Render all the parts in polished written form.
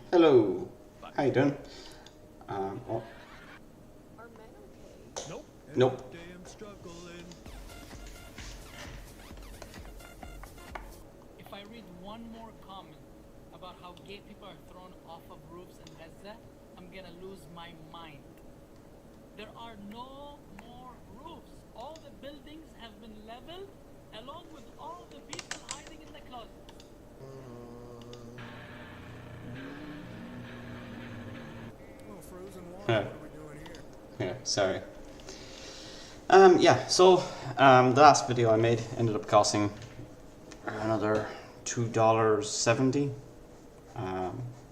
Hello. How you doing? Oh, Are men okay? Nope. nope. Every day I'm struggling. If I read one more comment about how gay people are thrown off of roofs in Gaza, I'm gonna lose my mind. There are no more roofs. All the buildings have been leveled, along with all the people hiding in the closets. Well, frozen water. Huh. What are we doing here? Yeah, sorry. Yeah, so the last video I made ended up costing another $2.70,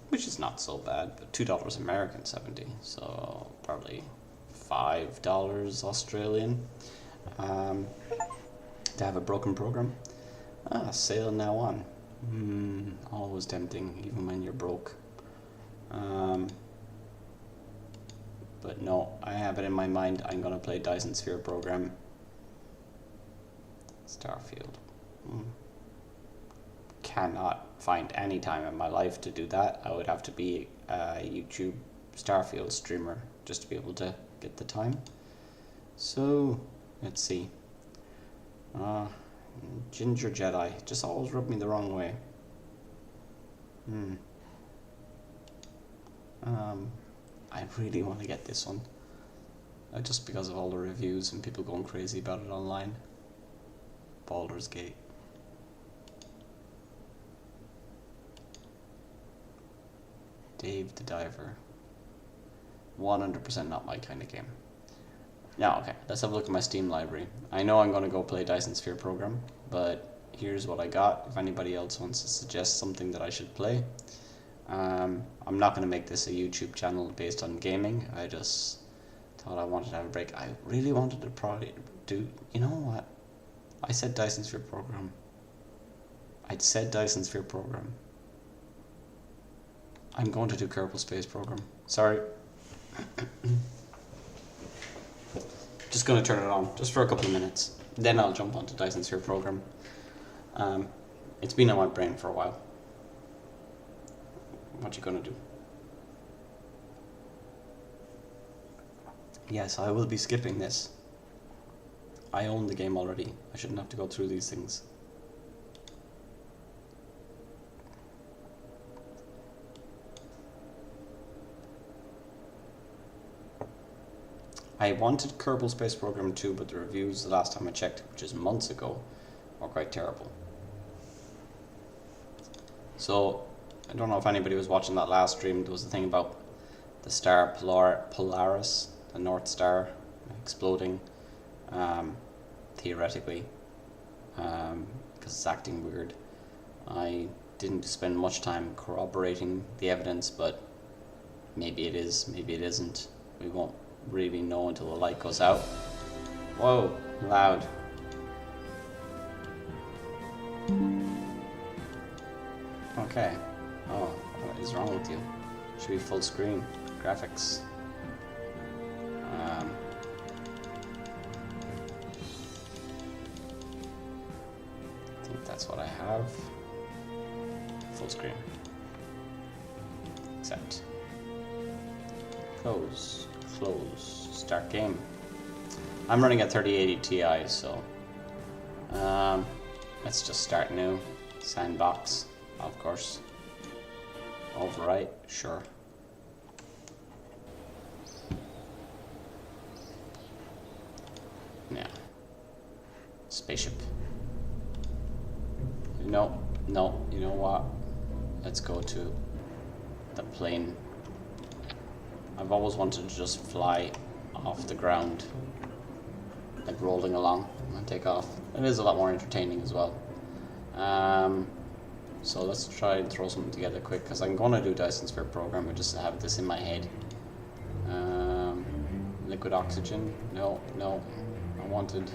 which is not so bad, but $2 American 70, so probably $5 Australian to have a broken program. Sale now on. Always tempting, even when you're broke. But no, I have it in my mind. I'm gonna play Dyson Sphere program. Starfield. Cannot find any time in my life to do that. I would have to be a YouTube Starfield streamer just to be able to get the time. So let's see. Ginger Jedi just always rubbed me the wrong way. I really want to get this one. Just because of all the reviews and people going crazy about it online. Baldur's Gate. Dave the Diver. 100% not my kind of game. Now, okay, let's have a look at my Steam library. I know I'm going to go play Dyson Sphere program, but here's what I got. If anybody else wants to suggest something that I should play. I'm not going to make this a YouTube channel based on gaming. I just thought I wanted to have a break. I really wanted to probably do... You know what? I said Dyson Sphere program. I'd said Dyson Sphere program. I'm going to do Kerbal Space program. Sorry. Just going to turn it on, just for a couple of minutes. Then I'll jump onto Dyson Sphere program. It's been on my brain for a while. What you gonna do? Yes, I will be skipping this. I own the game already. I shouldn't have to go through these things. I wanted Kerbal Space Program 2, but the reviews the last time I checked, which is months ago, were quite terrible. So, I don't know if anybody was watching that last stream. There was a thing about the star Polaris, the North Star, exploding, theoretically, because it's acting weird. I didn't spend much time corroborating the evidence, but maybe it is, maybe it isn't. We won't really know until the light goes out. Whoa, loud. Okay. Oh, what is wrong with you? Should be full screen graphics. I think that's what I have. Full screen. Accept. Close. Close. Start game. I'm running at 3080 Ti, so let's just start new. Sandbox, of course. Overwrite, sure. Yeah. Spaceship. No, no, you know what? Let's go to the plane. I've always wanted to just fly off the ground, like rolling along and take off. It is a lot more entertaining as well. So let's try and throw something together quick, because I'm going to do Dyson Sphere program. I just have this in my head. Liquid oxygen. No, no. I wanted...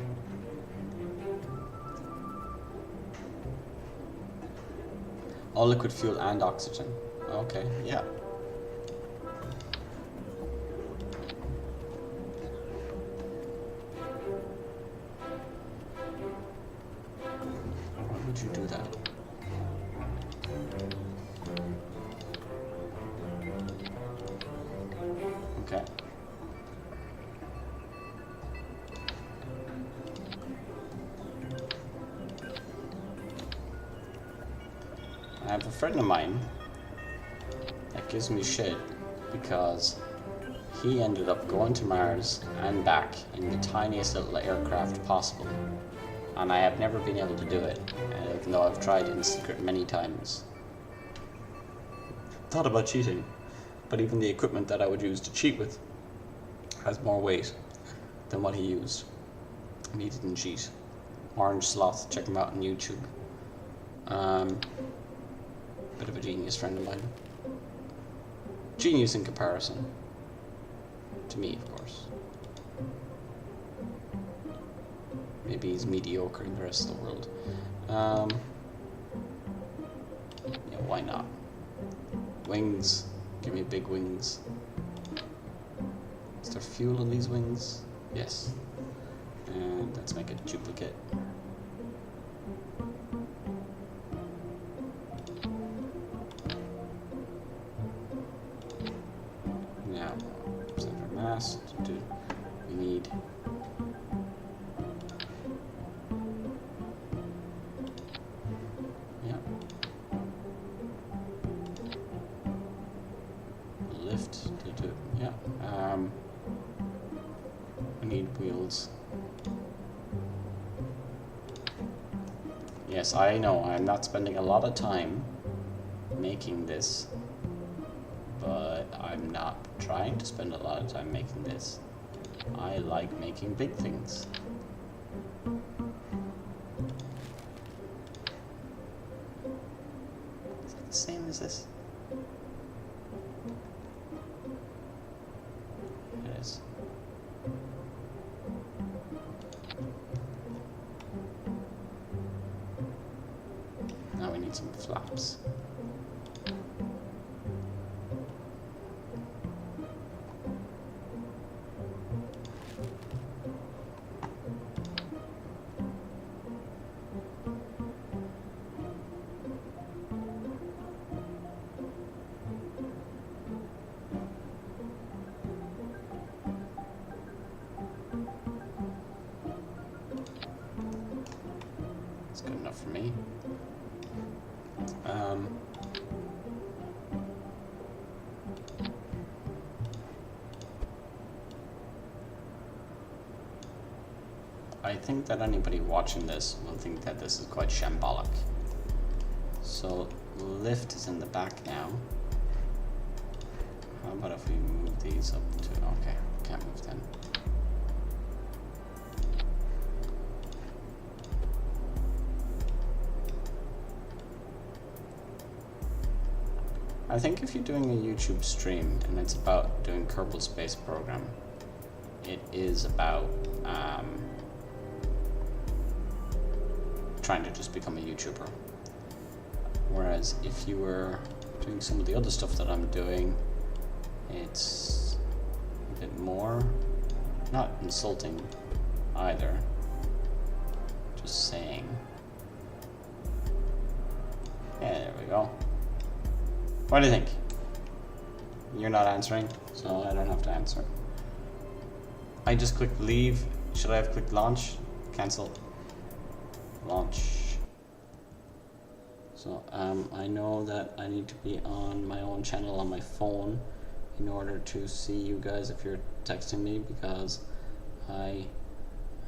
Oh, liquid fuel and oxygen. Okay, yeah. Why would you do that? Okay. I have a friend of mine that gives me shit because he ended up going to Mars and back in the tiniest little aircraft possible. And I have never been able to do it, even though I've tried in secret many times. Thought about cheating, but even the equipment that I would use to cheat with has more weight than what he used. And he didn't cheat. Orange Sloth, check him out on YouTube. Bit of a genius friend of mine. Genius in comparison to me, of course. Maybe he's mediocre in the rest of the world. Yeah, why not? Wings. Give me big wings. Is there fuel in these wings? Yes. And let's make a duplicate. Now, center mass. We need lift to do, yeah. We need wheels. Yes, I know, I'm not spending a lot of time making this, but I'm not trying to spend a lot of time making this. I like making big things. Is that the same as this? It is. Now we need some flaps. That's good enough for me. I think that anybody watching this will think that this is quite shambolic. So lift is in the back now. How about if we move these up to, okay, can't move them. I think if you're doing a YouTube stream and it's about doing Kerbal Space Program, it is about trying to just become a YouTuber. Whereas if you were doing some of the other stuff that I'm doing, it's a bit more, not insulting either, just saying. Yeah, there we go. What do you think? You're not answering, so I don't have to answer. I just clicked leave. Should I have clicked launch? Cancel. Launch. So I know that I need to be on my own channel on my phone in order to see you guys if you're texting me, because I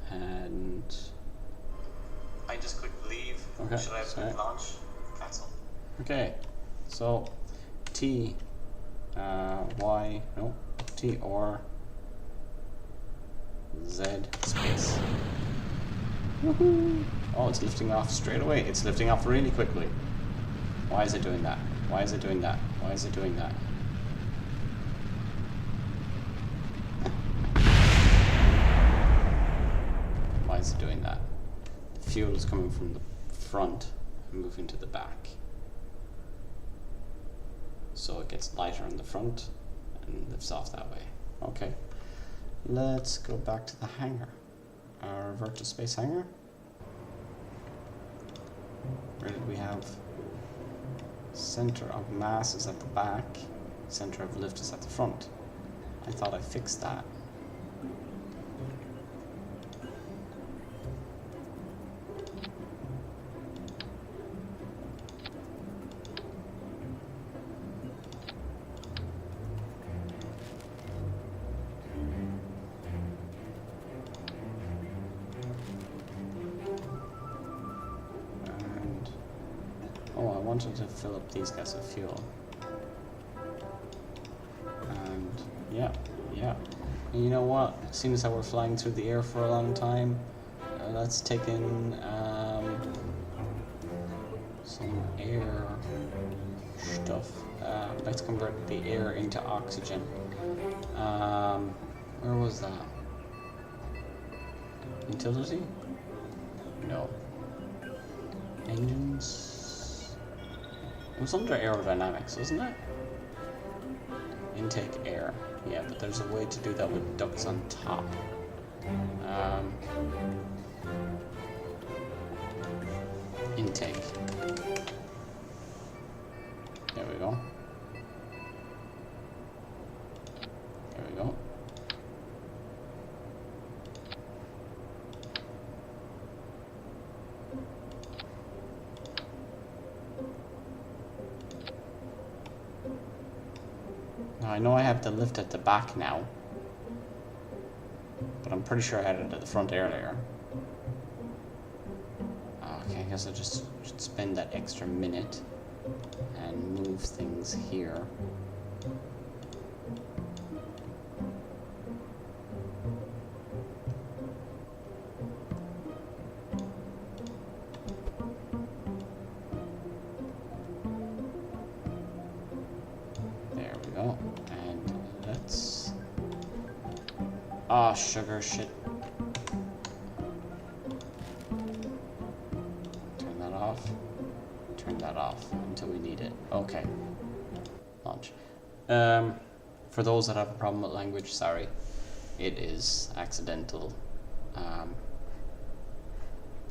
hadn't. I just clicked leave. Okay. Should I have clicked launch? Cancel. Okay. So T Y no T or Z space. Woohoo! Oh, it's lifting off straight away. It's lifting off really quickly. Why is it doing that? Why is it doing that? Why is it doing that? Why is it doing that? The fuel is coming from the front and moving to the back. So it gets lighter in the front and lifts off that way. Okay. Let's go back to the hangar. Our virtual space hangar. Where did we have? Center of mass is at the back. Center of lift is at the front. I thought I fixed that. And oh, I wanted to fill up these guys with fuel. And yeah. And you know what? Seeing as how we're flying through the air for a long time, let's take in some air stuff. Let's convert the air into oxygen. Where was that? Utility? No. Engines? It was under aerodynamics, wasn't it? Intake air. Yeah, but there's a way to do that with ducts on top. Intake. There we go. There we go. Now I know I have the lift at the back now, but I'm pretty sure I had it at the front earlier. Okay, I guess I just should spend that extra minute and move things here. There we go. And let's... Ah, sugar shit. Turn that off. Turn that off until we need it. Okay. Launch. For those that have a problem with language, sorry. It is accidental.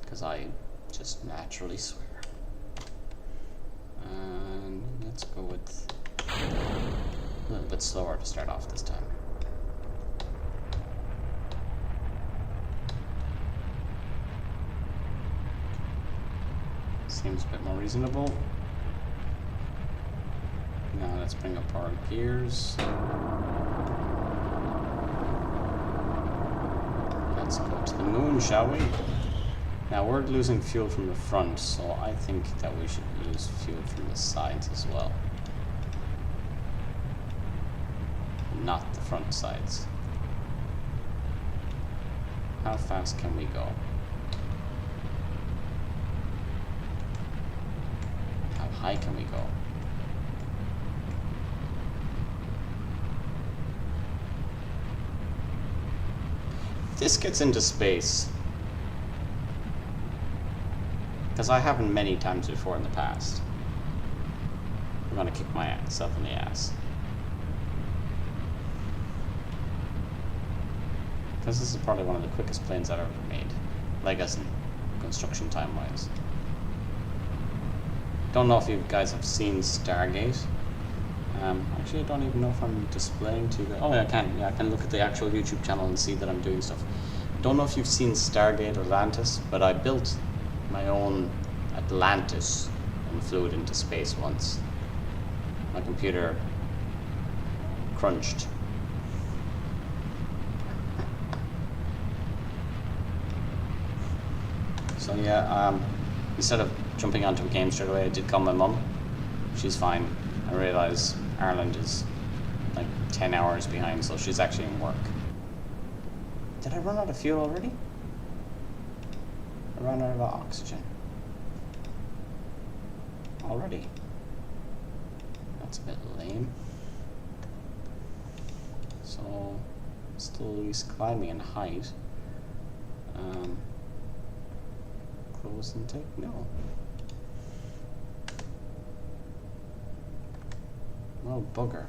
Because I just naturally swear. And let's go with a little bit slower to start off this time. Seems a bit more reasonable. Now let's bring up our gears. Let's go to the moon, shall we? Now we're losing fuel from the front, so I think that we should lose fuel from the sides as well. Not the front sides. How fast can we go? How high can we go? This gets into space, because I haven't many times before in the past. I'm gonna kick myself in the ass. Because this is probably one of the quickest planes I've ever made. Like as in construction time wise. Don't know if you guys have seen Stargate. Actually, I don't even know if I'm displaying to the... Oh, yeah, I can. Yeah, I can look at the actual YouTube channel and see that I'm doing stuff. Don't know if you've seen Stargate or Atlantis, but I built my own Atlantis and flew it into space once. My computer crunched. So yeah, instead of jumping onto a game straight away, I did call my mum. She's fine. I realise Ireland is like 10 hours behind, so she's actually in work. Did I run out of fuel already? I ran out of oxygen. Already? That's a bit lame. So, still at least climbing in height. Close intake? No. Oh, bugger.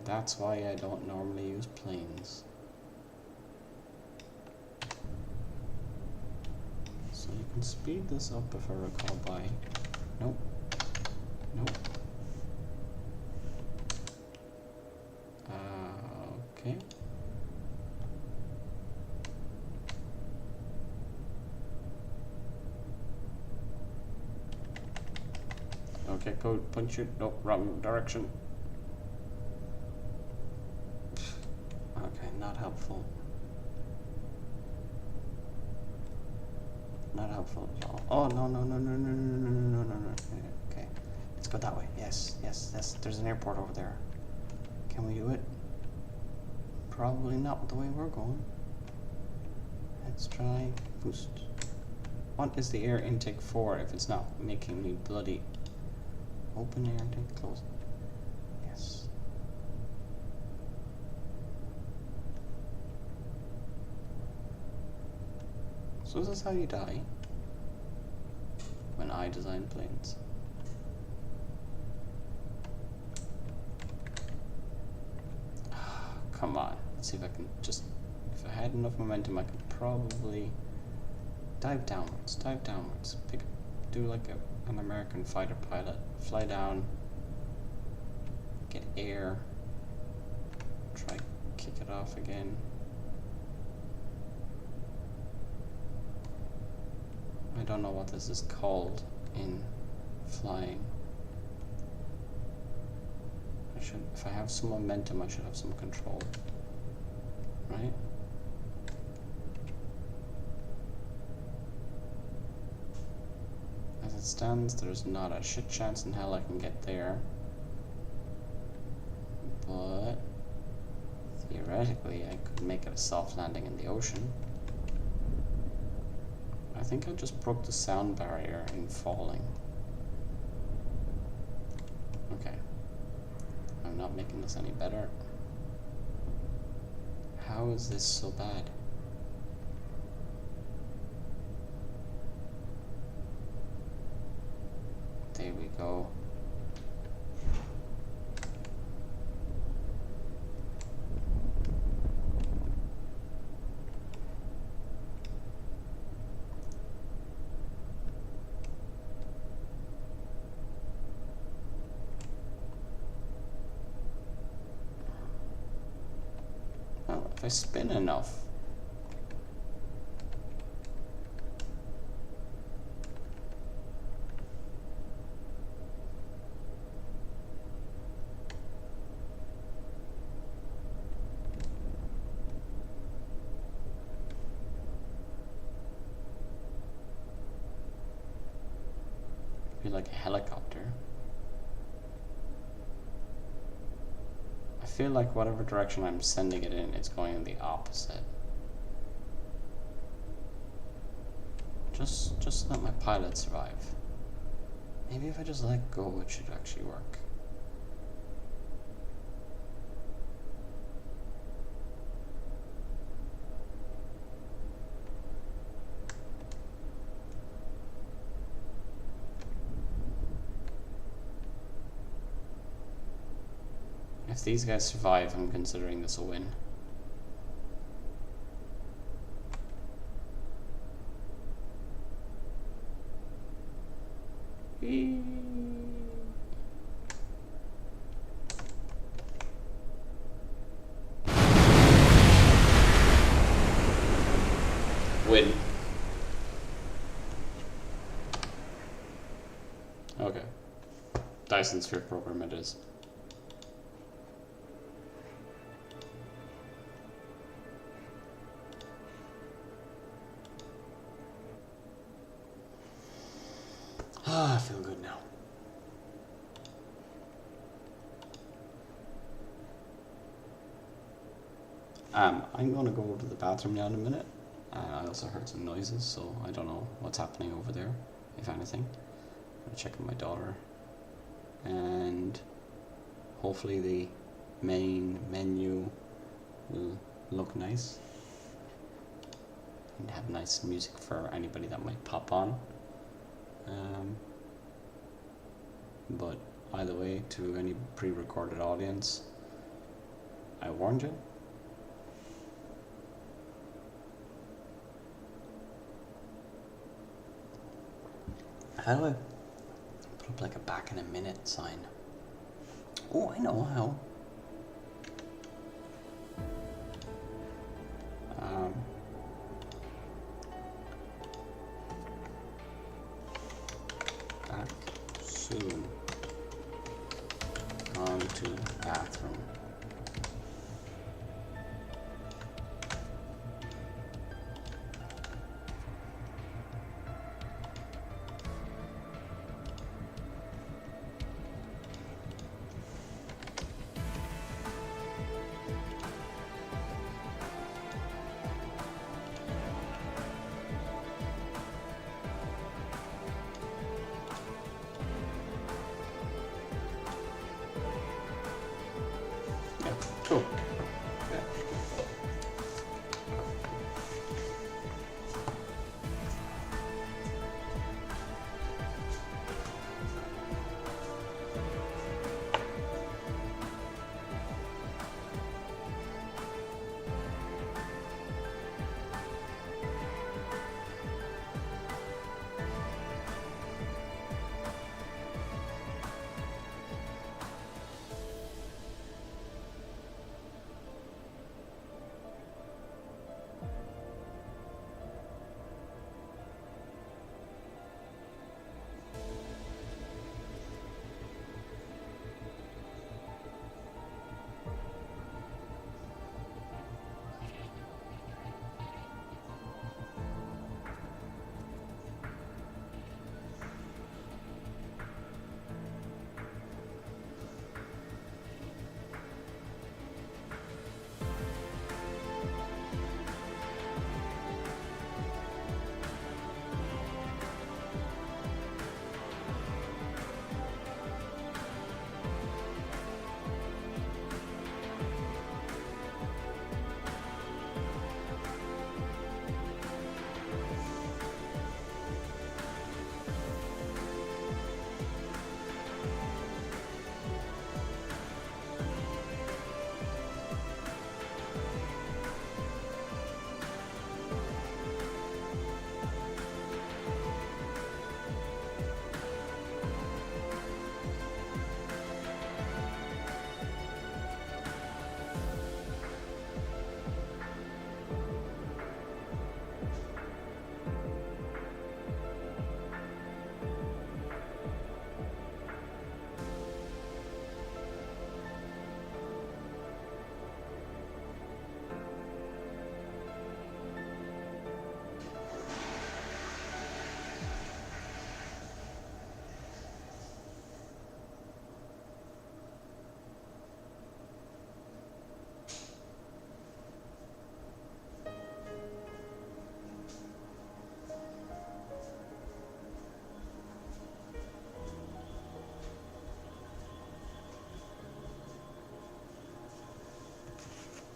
That's why I don't normally use planes. So you can speed this up if I recall by... Nope. Nope. Okay. Okay, go punch it. No, wrong direction. Okay, not helpful. Not helpful at all. Oh, no, no, no, no, no, no, no, no, no, no, no. Okay, let's go that way. Yes, yes, yes. There's an airport over there. Can we do it? Probably not with the way we're going. Let's try boost. What is the air intake for if it's not making me bloody? Open air intake, close. Yes. So is this how you die? When I design planes. Come on. Let's see if I can just... If I had enough momentum, I could probably... Dive downwards. Dive downwards. Do like an American fighter pilot. Fly down. Get air. Try kick it off again. I don't know what this is called in flying. I should, if I have some momentum, I should have some control, right? As it stands, there's not a shit chance in hell I can get there. But theoretically, I could make it a soft landing in the ocean. I think I just broke the sound barrier in falling. Okay. I'm not making this any better. How is this so bad? There we go. If I spin enough. Be like a helicopter. I feel like whatever direction I'm sending it in, it's going in the opposite. Just let my pilot survive. Maybe if I just let go, it should actually work. If these guys survive, I'm considering this a win. Win. Okay. Dyson Sphere program it is. I feel good now. I'm gonna go to the bathroom now in a minute. I also heard some noises, so I don't know what's happening over there, if anything. I'm gonna check on my daughter. And hopefully the main menu will look nice. And have nice music for anybody that might pop on. But either way, to any pre-recorded audience, I warned you. How do I put up like a back in a minute sign? Oh, I know how. Boom. On to bathroom. Yeah, cool. Yeah.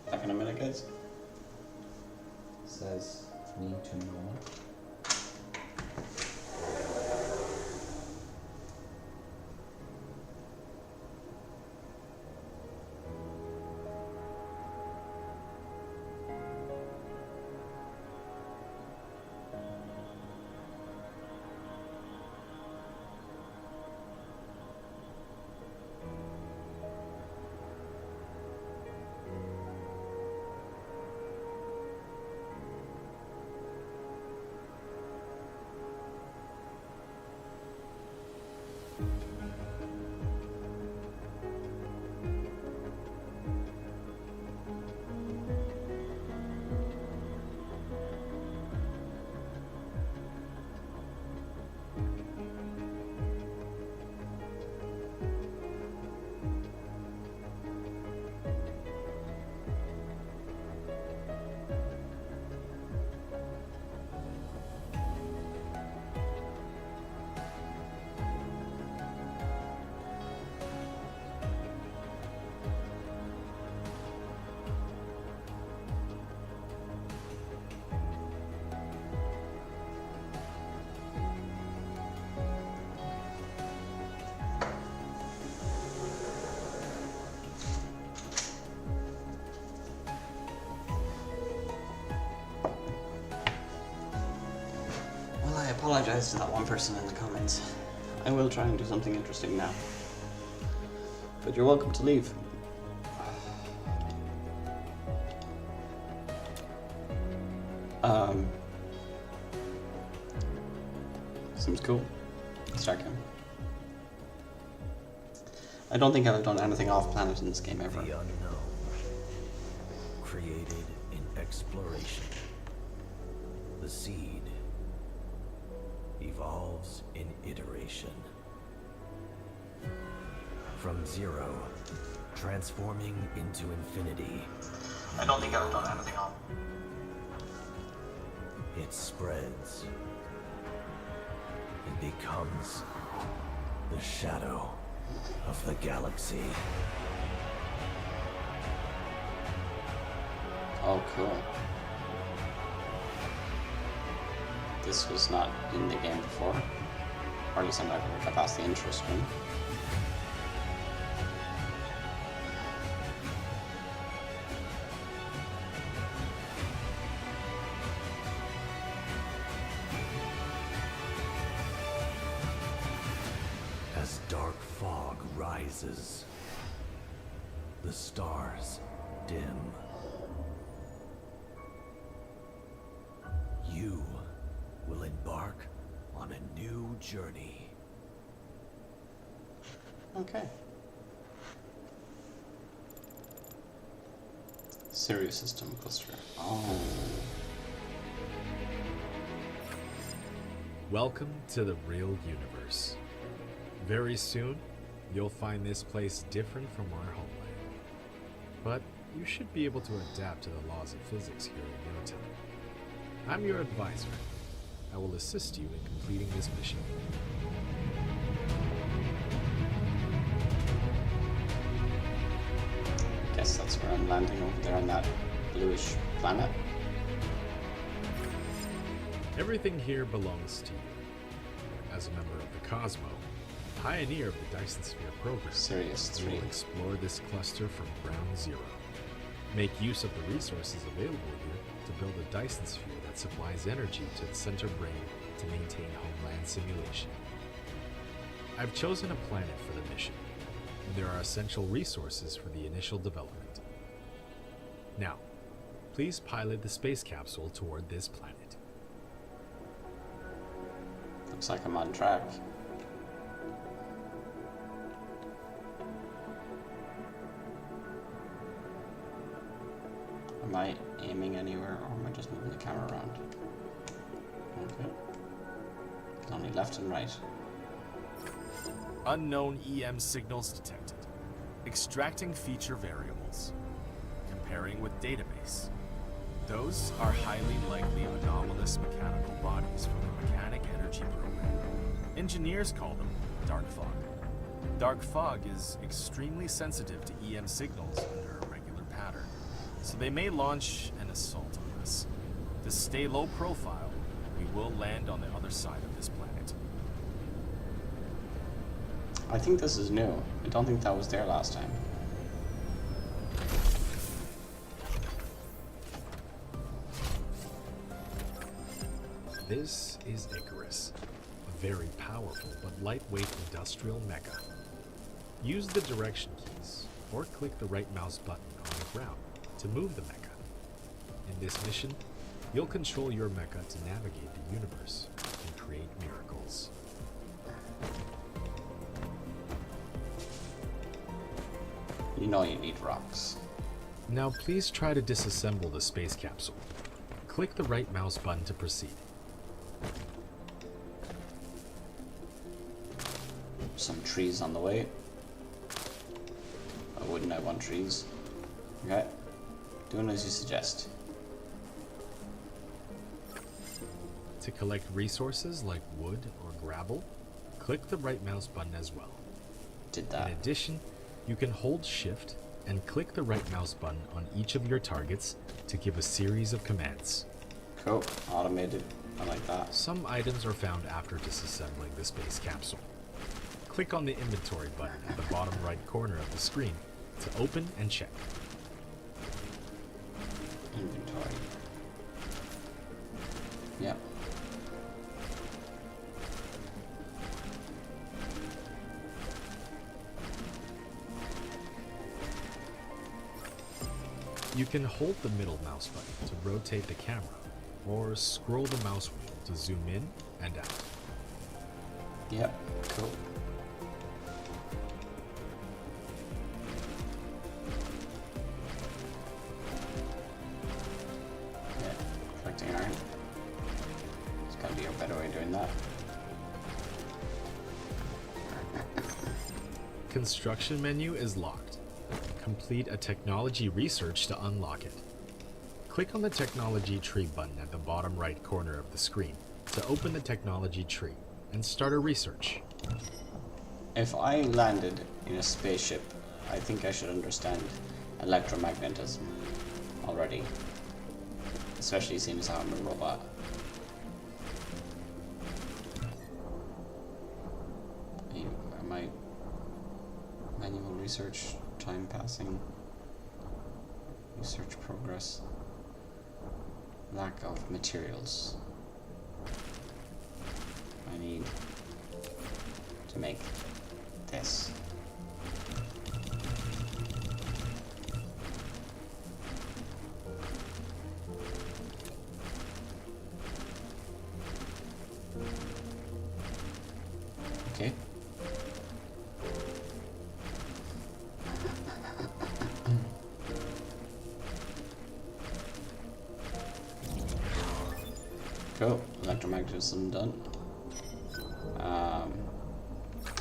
Back in a minute, guys. Says need to know. I apologize to that one person in the comments. I will try and do something interesting now. But you're welcome to leave. Seems cool. Let's start again. I don't think I've done anything off planet in this game ever. The unknown, created in exploration. The seed evolves in iteration. From zero, transforming into infinity. I don't think I've done anything off. It spreads. It becomes the shadow of the galaxy. Oh, cool. This was not in the game before. Or at least I'm not going to get past the intro screen. As dark fog rises, the stars dim. You will embark on a new journey. Okay. Sirius system cluster. Oh. Welcome to the real universe. Very soon, you'll find this place different from our homeland. But you should be able to adapt to the laws of physics here in no time. I'm your advisor. I will assist you in completing this mission. Guess that's where I'm landing, over there on that bluish planet. Everything here belongs to you. As a member of the Cosmo, pioneer of the Dyson Sphere program, Sirius you 3. will explore this cluster from ground zero. Make use of the resources available here to build a Dyson Sphere that supplies energy to the center brain to maintain homeland simulation. I've chosen a planet for the mission, and there are essential resources for the initial development. Now, please pilot the space capsule toward this planet. Looks like I'm on track. Am I aiming anywhere, or am I just moving the camera around? Okay. It's only left and right. Unknown EM signals detected. Extracting feature variables. Comparing with database. Those are highly likely anomalous mechanical bodies from the mechanic energy program. Engineers call them dark fog. Dark fog is extremely sensitive to EM signals under a regular pattern, so they may launch an assault on us. To stay low profile, we will land on the other side of this planet. I think this is new. I don't think that was there last time. This is Icarus, a very powerful but lightweight industrial mecha. Use the direction keys, or click the right mouse button on the ground to move the mecha. In this mission, you'll control your mecha to navigate the universe and create miracles. You know you need rocks. Now please try to disassemble the space capsule. Click the right mouse button to proceed. Some trees on the way. Why wouldn't I want trees? Okay. Doing as you suggest. To collect resources like wood or gravel, click the right mouse button as well. Did that. In addition, you can hold Shift and click the right mouse button on each of your targets to give a series of commands. Cool. Automated. I like that. Some items are found after disassembling the space capsule. Click on the inventory button at the bottom right corner of the screen to open and check. Inventory. Yep. You can hold the middle mouse button to rotate the camera, or scroll the mouse wheel to zoom in and out. Yep. Cool. that. Construction menu is locked. Complete a technology research to unlock it. Click on the technology tree button at the bottom right corner of the screen to open the technology tree and start a research. If I landed in a spaceship, I think I should understand electromagnetism already. Especially seeing as how I'm a robot. Am I manual research, time passing, research progress, lack of materials. I need to make this. Okay. Cool. Electromagnetism done.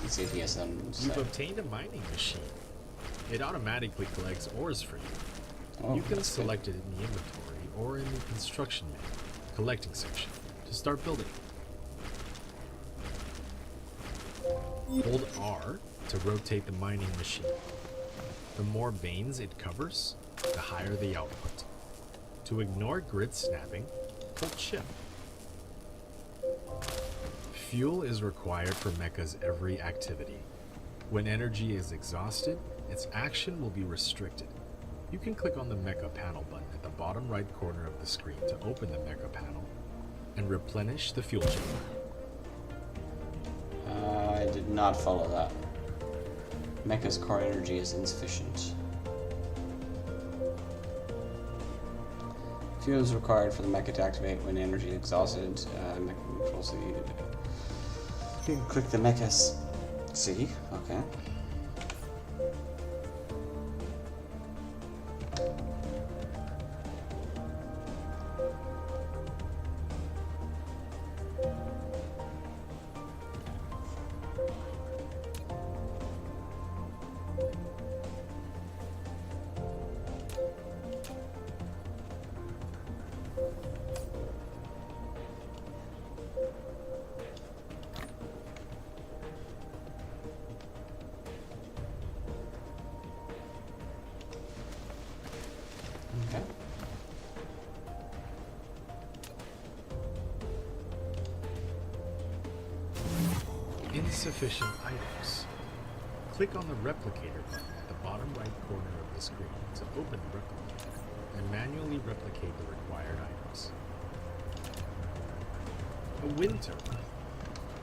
Let's see if he has some. You've obtained a mining machine. It automatically collects ores for you. Oh, You can that's select it in the inventory or in the construction menu, collecting section, to start building. Hold R to rotate the mining machine. The more veins it covers, the higher the output. To ignore grid snapping, hold shift. Fuel is required for mecha's every activity. When energy is exhausted, its action will be restricted. You can click on the mecha panel button at the bottom right corner of the screen to open the mecha panel and replenish the fuel chamber. I did not follow that. Mecha's core energy is insufficient. Fuel is required for the mecha to activate when energy is exhausted. Mecha controls the... You can click the mecha's... See? Okay. Okay. Insufficient items. Click on the replicator button at the bottom right corner of the screen to open the replicator and manually replicate the required items. A wind turbine.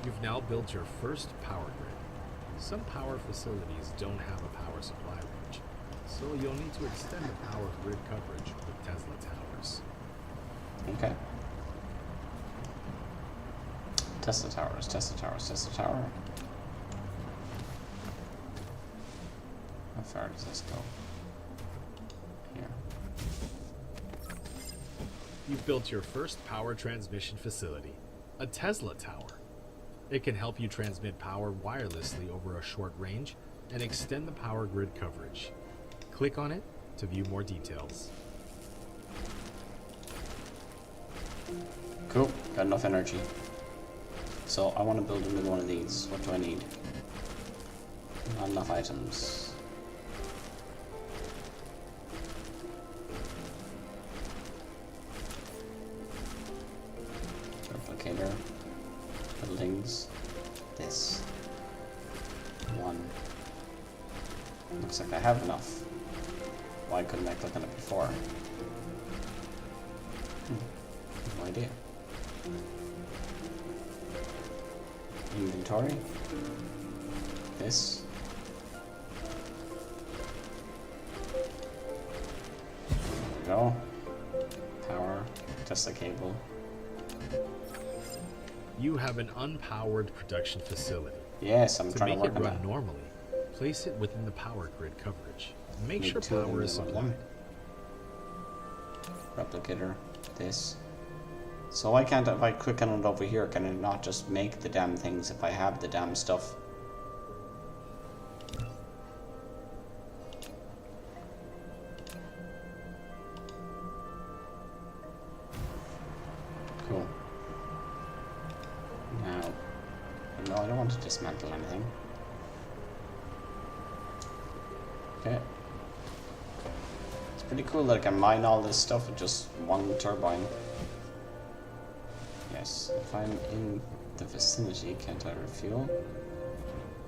You've now built your first power grid. Some power facilities don't have a power supply range, so you'll need to extend the power grid coverage with Tesla towers. Okay. Tesla towers, Tesla towers, Tesla tower. How far does this go? Here. You've built your first power transmission facility, a Tesla tower. It can help you transmit power wirelessly over a short range and extend the power grid coverage. Click on it to view more details. Cool, got enough energy. So I want to build another one of these. What do I need? Not enough items. Replicator. Buildings. This. One. Looks like I have enough. Why couldn't I click on it before? No idea. Inventory. This. There we go. Power. Just a cable. You have an unpowered production facility. Yes, I'm To trying make to work it on run that. normally, place it within the power grid coverage. Make Need sure two power is of them. supplied. Replicator. This. So why can't, if I click on it over here, can it not just make the damn things if I have the damn stuff? Cool. Now, no, I don't want to dismantle anything. Okay. It's pretty cool that I can mine all this stuff with just one turbine. Yes, if I'm in the vicinity, can't I refuel?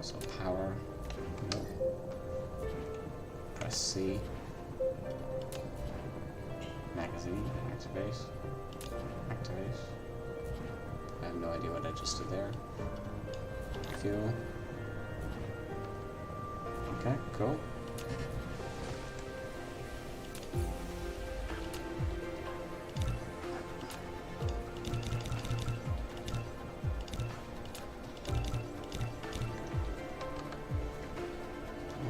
So power, no. Press C. Magazine, activate. Activate. I have no idea what I just did there. Fuel. Okay, cool.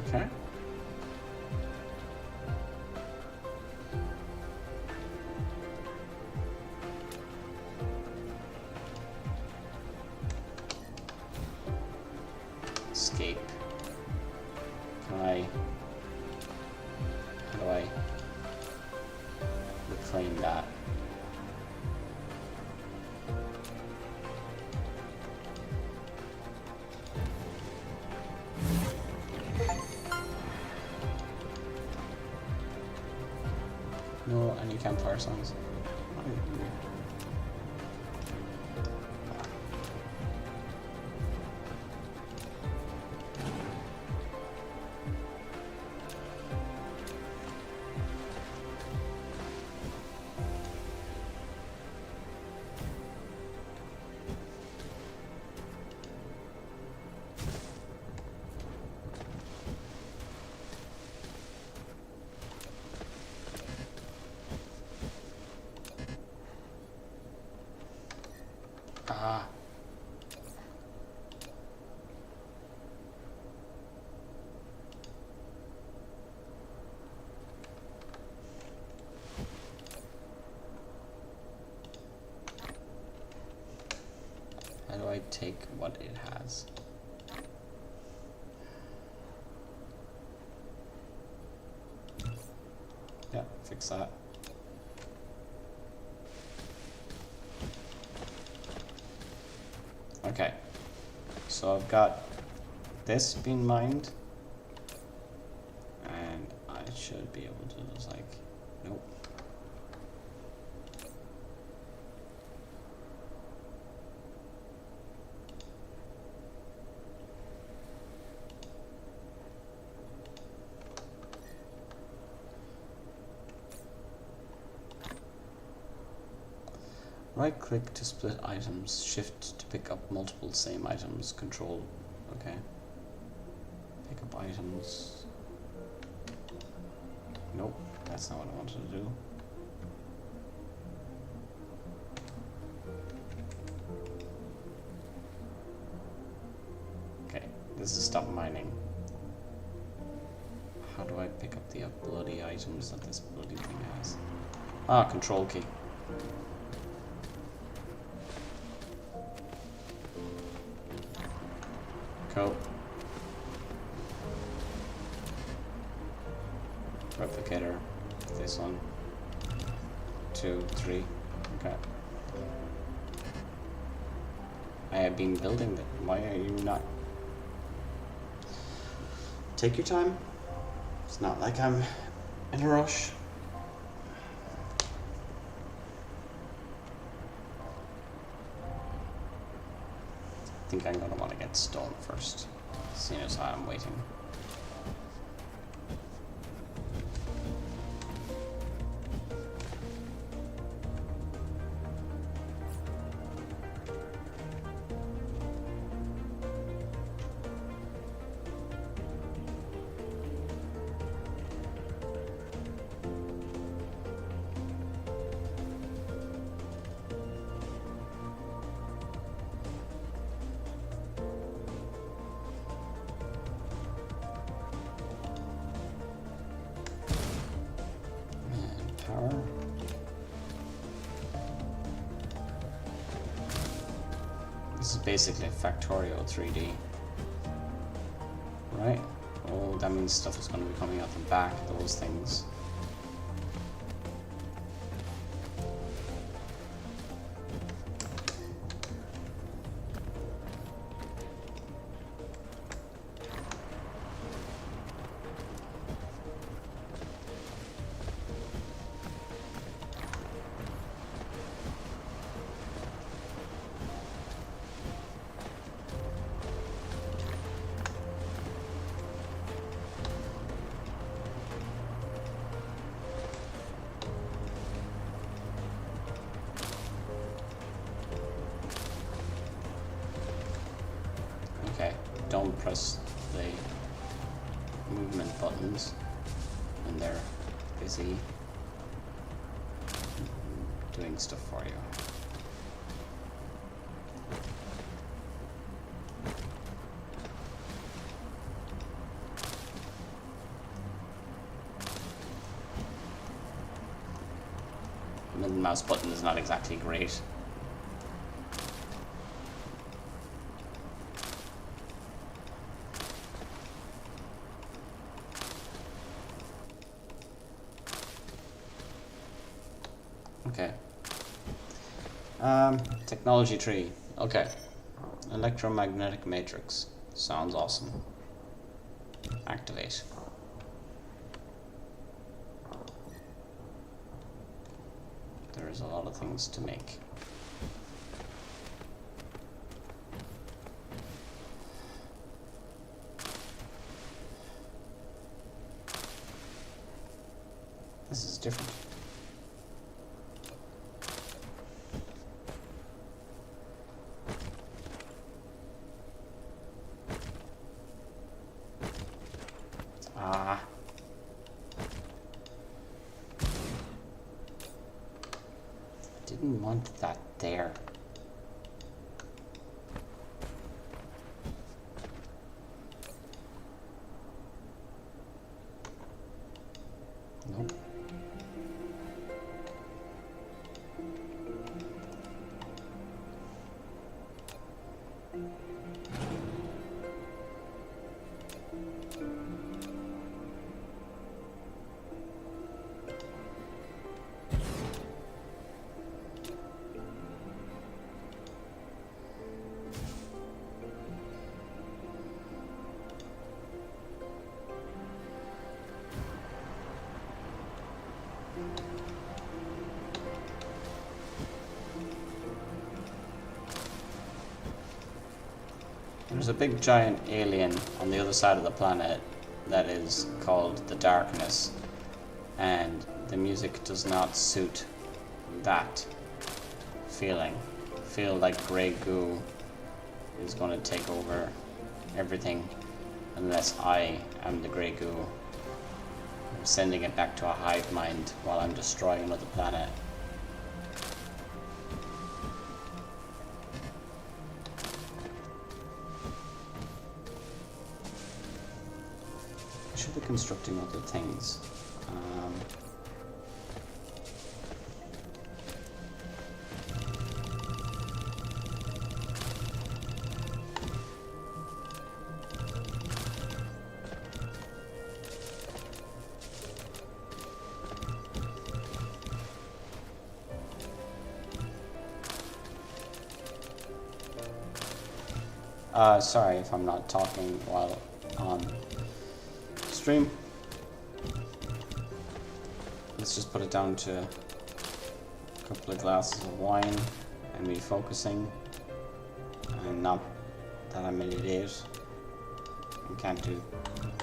Okay. Escape. Can I... How do I reclaim that? No, any campfire songs. Ah. How do I take what it has? Yeah, fix that. Okay, so I've got this being mined, and I should be able to just like, nope. Right click to split items, shift to pick up multiple same items, control, okay. Pick up items. Nope, that's not what I wanted to do. Okay, this is stop mining. How do I pick up the bloody items that this bloody thing has? Ah, control key. Cool. Replicator, this one, 2, 3, okay. I have been building them, why are you not? Take your time, it's not like I'm in a rush. I think I'm gonna want to get stone first, seeing as how I'm waiting. basically Factorio 3D. Right? Oh, that means stuff is going to be coming out the back, those things. Okay, don't press the movement buttons when they're busy doing stuff for you. The middle mouse button is not exactly great. Okay. Technology tree. Okay. Electromagnetic matrix. Sounds awesome. Activate. There's a lot of things to make. This is different. Ah. Didn't want that there. Nope. There's a big giant alien on the other side of the planet that is called the Darkness, and the music does not suit that feeling. I feel like Grey Goo is going to take over everything unless I am the Grey Goo. I'm sending it back to a hive mind while I'm destroying another planet. I should be constructing other things. Sorry if I'm not talking while on stream. Let's just put it down to a couple of glasses of wine and me focusing, and not that I'm an idiot and can't do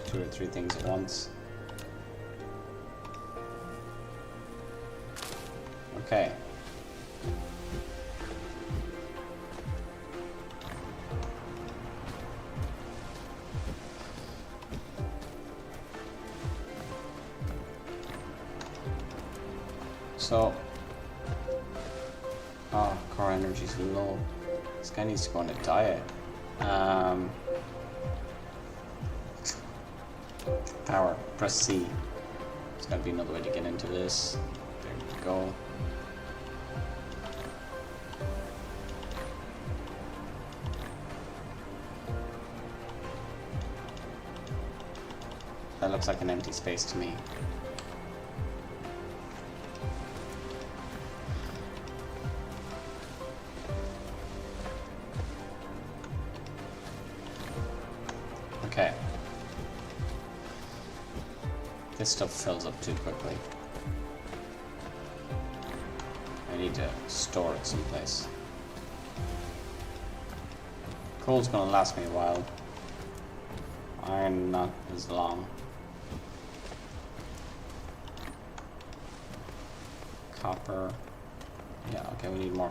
2 or 3 things at once. Okay. So, core energy's low. This guy needs to go on a diet. Power, press C. There's gotta be another way to get into this. There we go. That looks like an empty space to me. Okay. This stuff fills up too quickly. I need to store it someplace. Coal's gonna last me a while. Iron not as long. Copper. Yeah, okay, we need more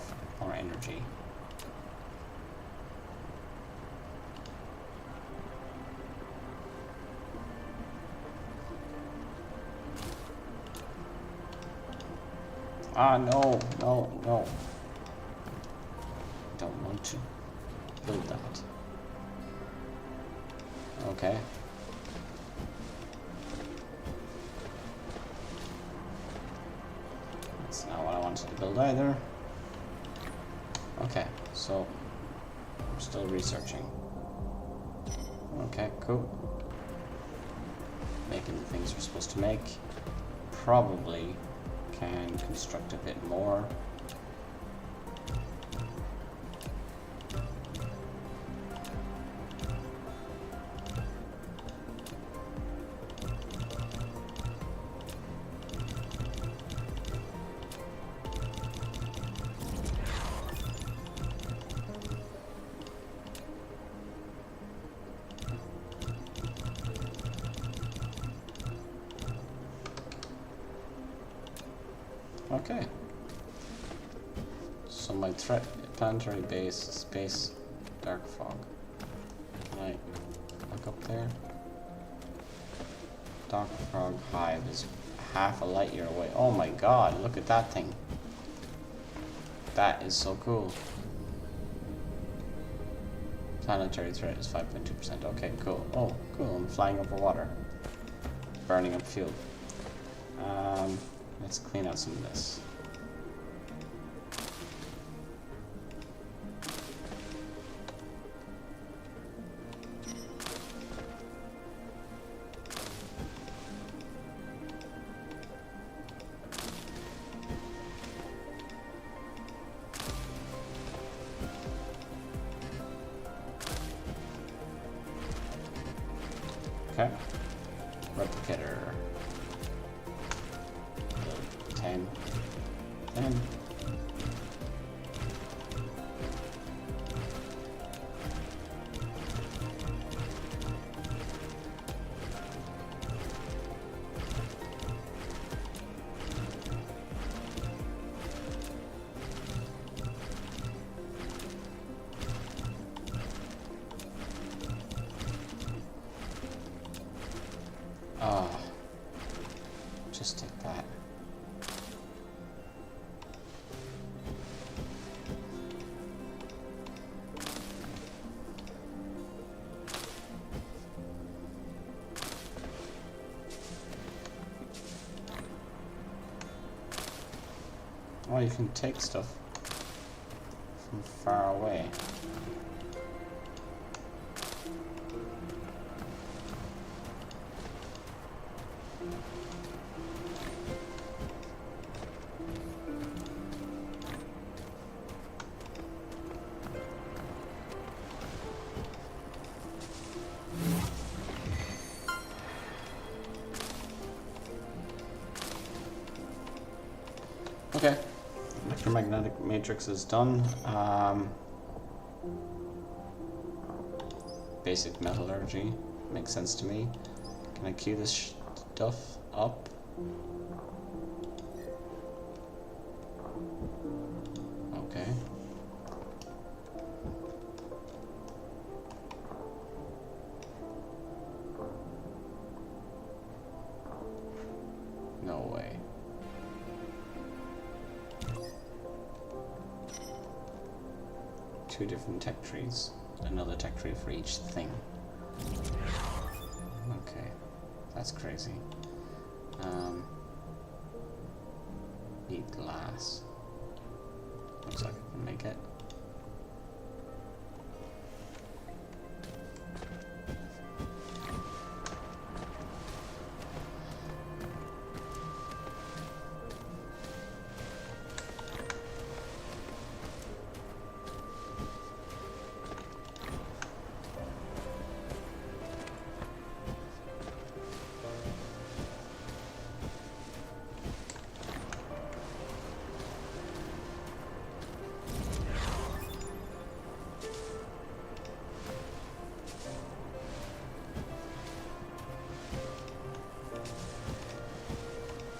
energy. Ah, no, no, no. I don't want to build that. Okay. That's not what I wanted to build either. Okay, so I'm still researching. Okay, cool. Making the things we're supposed to make. Probably can construct a bit more. Okay. So my planetary base, space, dark fog. Can I look up there? Dark fog hive is half a light year away. Oh my god, look at that thing. That is so cool. Planetary threat is 5.2%. Okay, cool. Oh, cool. I'm flying over water. Burning up fuel. Let's clean out some of this. Okay. Replicator. 10. 10. Ah, just take that. Oh, you can take stuff from far away. Okay, electromagnetic matrix is done. Basic metallurgy makes sense to me. Can I queue this stuff up? Okay. No way. Two different tech trees. Another tech tree for each thing. Okay. That's crazy. Need glass. Looks like I can make it.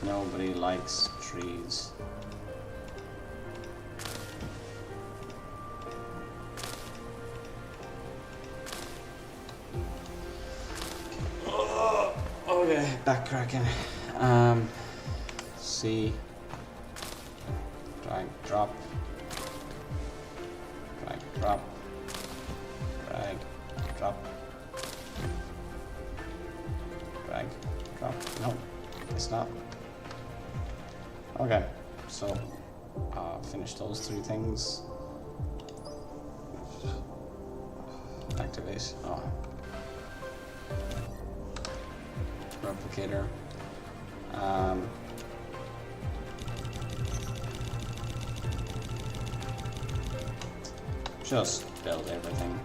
Nobody likes trees. Oh, okay, back cracking. C. Drag, drop. Drag, drop. Drag, drop. Drag, drop. No, it's not. Okay, so finish those 3 things. Activate. Oh. Replicator. Just build everything.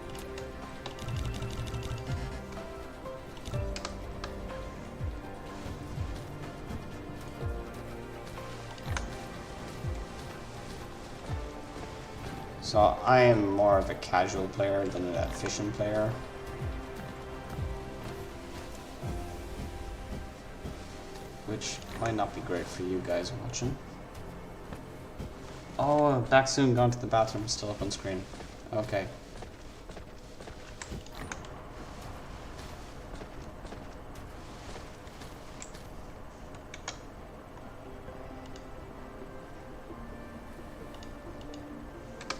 So I am more of a casual player than an efficient player. Which might not be great for you guys watching. Oh, back soon, gone to the bathroom, still up on screen. Okay.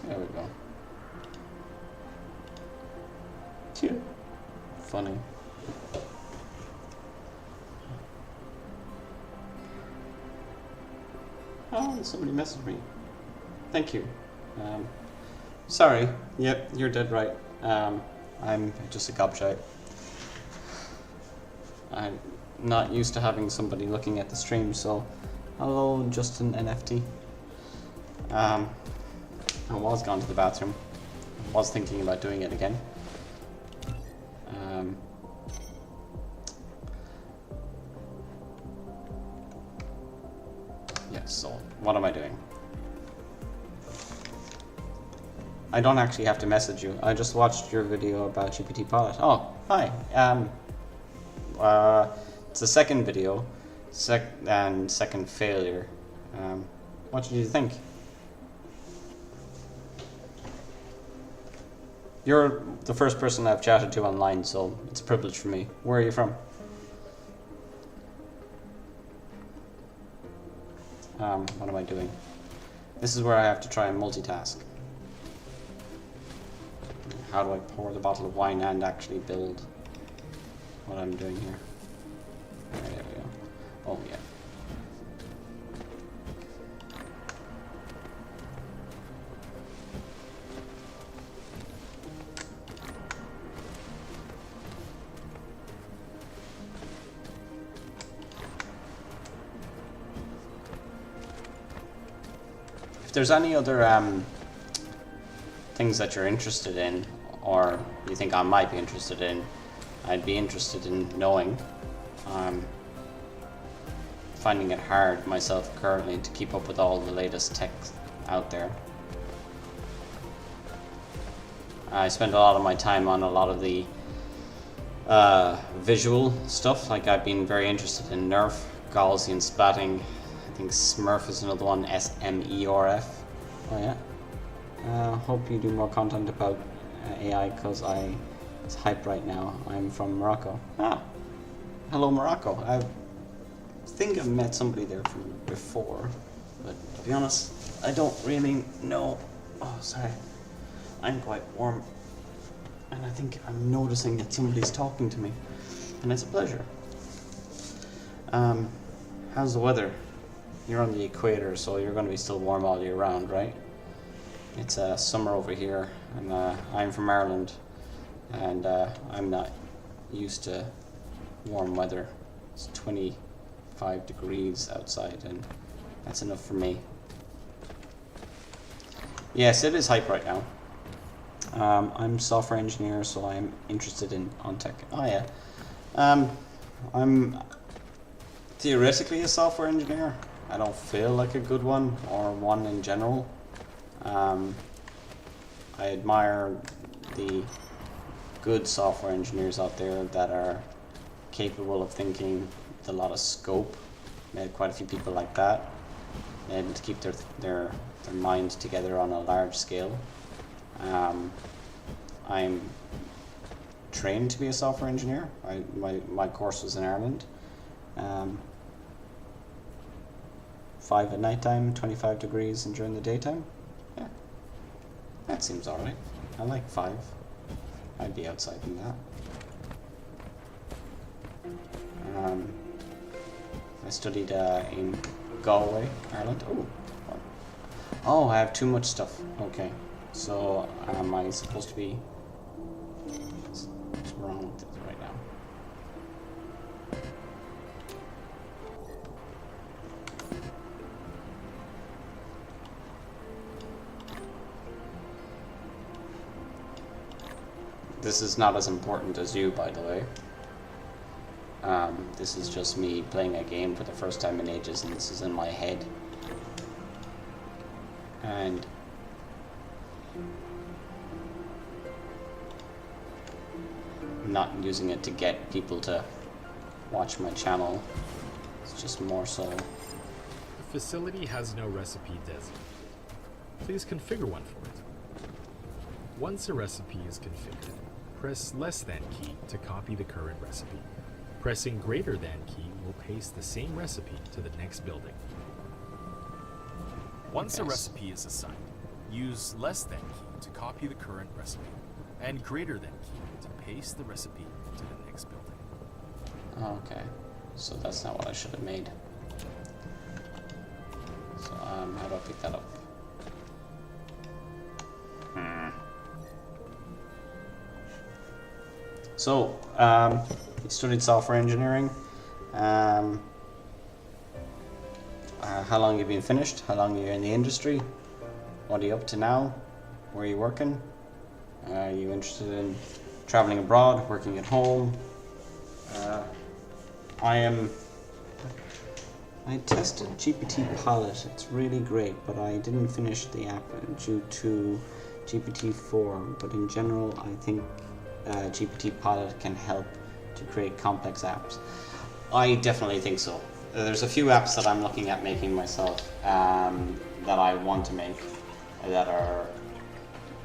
There we go. Cute. Funny. Oh, somebody messaged me. Thank you. Sorry. Yep, you're dead right. I'm just a gobshite. I'm not used to having somebody looking at the stream, so hello, Justin NFT. I was gone to the bathroom. Was thinking about doing it again. Yes, so what am I doing? I don't actually have to message you. I just watched your video about GPT Pilot. Oh, hi. It's the second video, second failure. What did you think? You're the first person I've chatted to online, so it's a privilege for me. Where are you from? What am I doing? This is where I have to try and multitask. How do I pour the bottle of wine and actually build what I'm doing here? There we go. Oh yeah. If there's any other things that you're interested in, or you think I might be interested in, I'd be interested in knowing. I'm finding it hard myself currently to keep up with all the latest tech out there. I spend a lot of my time on a lot of the visual stuff, like I've been very interested in Nerf, Gaussian splatting. I think Smurf is another one, SMERF. Oh yeah. Hope you do more content about AI, because it's hype right now. I'm from Morocco. Ah, hello Morocco. I think I've met somebody there from before, but to be honest, I don't really know. Oh, sorry. I'm quite warm, and I think I'm noticing that somebody's talking to me, and it's a pleasure. How's the weather? You're on the equator, so you're going to be still warm all year round, right? It's summer over here, and I'm from Ireland, and I'm not used to warm weather. It's 25 degrees outside, and that's enough for me. Yes, it is hype right now. I'm a software engineer, so I'm interested on tech. Oh yeah. I'm theoretically a software engineer. I don't feel like a good one, or one in general. I admire the good software engineers out there that are capable of thinking with a lot of scope Met quite a few people like that, able to keep their mind together on a large scale. I'm trained to be a software engineer. My course was in Ireland. 5 at night time, 25 degrees, and during the daytime. Yeah, that seems alright. I like 5. I'd be outside in that. I studied in Galway, Ireland. Oh, I have too much stuff. Okay, so am I supposed to be? What's wrong with this right now? This is not as important as you, by the way. This is just me playing a game for the first time in ages, and this is in my head. And I'm not using it to get people to watch my channel. It's just more so. The facility has no recipe designated. Please configure one for it. Once a recipe is configured, press less than key to copy the current recipe. Pressing greater than key will paste the same recipe to the next building. Once a recipe is assigned, use less than key to copy the current recipe, and greater than key to paste the recipe to the next building. Okay, so that's not what I should have made. So how do I pick that up? So, you studied software engineering. How long have you been finished? How long are you in the industry? What are you up to now? Where are you working? Are you interested in traveling abroad, working at home? I tested GPT Pilot. It's really great, but I didn't finish the app due to GPT-4. But in general, I think GPT Pilot can help to create complex apps. I definitely think so. There's a few apps that I'm looking at making myself that I want to make that are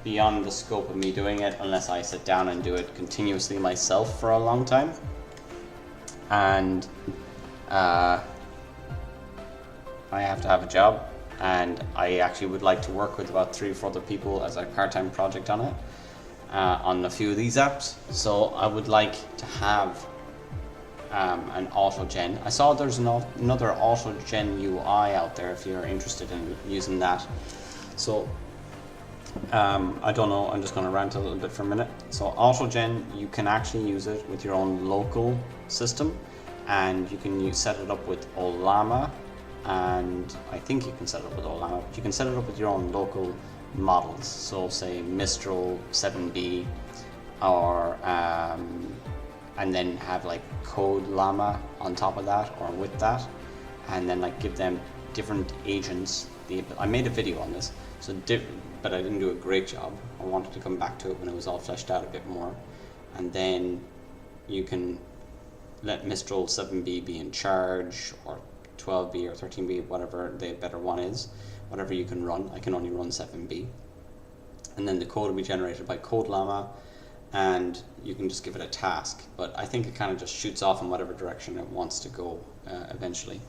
beyond the scope of me doing it unless I sit down and do it continuously myself for a long time. And I have to have a job, and I actually would like to work with about 3 or 4 other people as a part-time project on it, on a few of these apps. So I would like to have an auto-gen. I saw there's another auto-gen UI out there if you're interested in using that. So I don't know, I'm just going to rant a little bit for a minute. So auto-gen, you can actually use it with your own local system, and you can set it up with Olama, and I think you can set it up with Olama, but you can set it up with your own local models. So say Mistral 7B, or and then have like Code Llama on top of that or with that, and then like give them different agents. I made a video on this, so but I didn't do a great job. I wanted to come back to it when it was all fleshed out a bit more, and then you can let Mistral 7B be in charge, or 12B or 13B, whatever the better one is, whatever you can run. I can only run 7B, and then the code will be generated by Code Llama, and you can just give it a task. But I think it kind of just shoots off in whatever direction it wants to go eventually.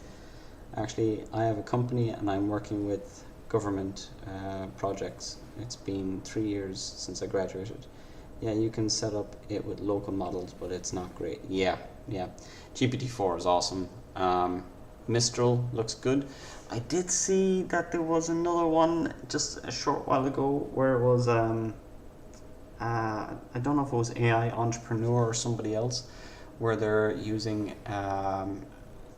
Actually, I have a company and I'm working with government projects. It's been 3 years since I graduated. Yeah, you can set up it with local models, but it's not great. Yeah. GPT-4 is awesome. Mistral looks good. I did see that there was another one just a short while ago where it was I don't know if it was AI Entrepreneur or somebody else, where they're using